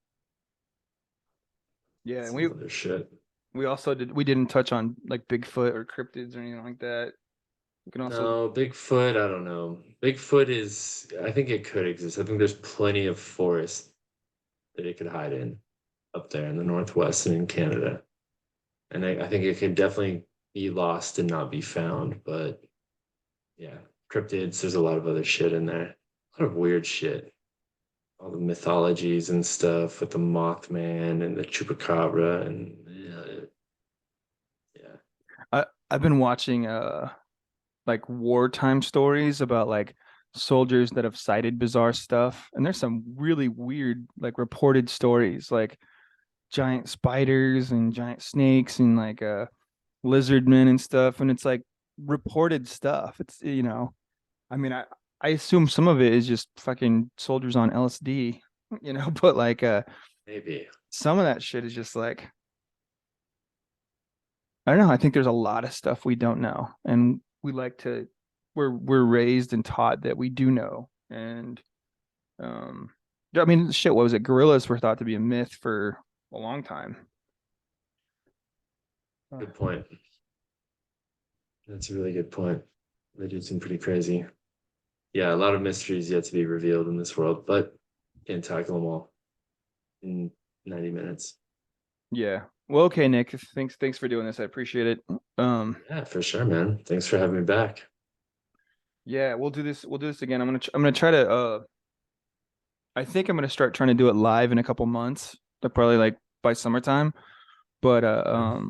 Yeah, and some other shit. we also didn't touch on like Bigfoot or cryptids or anything like that. We can also No, Bigfoot, I don't know. Bigfoot is, I think it could exist. I think there's plenty of forest that it could hide in up there in the Northwest and in Canada. And I think it can definitely be lost and not be found. But yeah, cryptids, there's a lot of other shit in there. A lot of weird shit. All the mythologies and stuff with the Mothman and the Chupacabra and yeah. I've been watching like wartime stories about like soldiers that have cited bizarre stuff, and there's some really weird like reported stories like giant spiders and giant snakes and like lizard men and stuff, and it's like reported stuff. It's I mean I assume some of it is just fucking soldiers on LSD, but like Maybe. some of that shit is just like I don't know. I think there's a lot of stuff we don't know, and we like to. We're raised and taught that we do know, and um, I mean, shit. What was it? Gorillas were thought to be a myth for a long time. Uh, Good point. That's a really good point. They did some pretty crazy. Yeah, a lot of mysteries yet to be revealed in this world, but can't tackle them all in 90 minutes. yeah. Well, okay, Nick. Thanks for doing this. I appreciate it. Yeah, for sure, man. Thanks for having me back. Yeah, we'll do this. We'll do this again. I'm gonna try to. I think I'm gonna start trying to do it live in a couple months. Probably like by summertime. But Okay.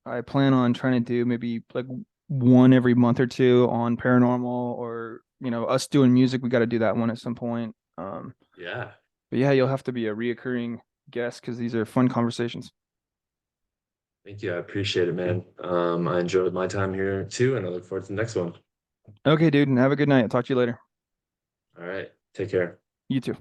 I plan on trying to do maybe like one every month or two on paranormal or us doing music. We got to do that one at some point. Yeah. But yeah, you'll have to be a reoccurring guest because these are fun conversations. Thank you. I appreciate it, man. I enjoyed my time here too, and I look forward to the next one. Okay, dude, and have a good night. I'll talk to you later. All right. Take care. You too.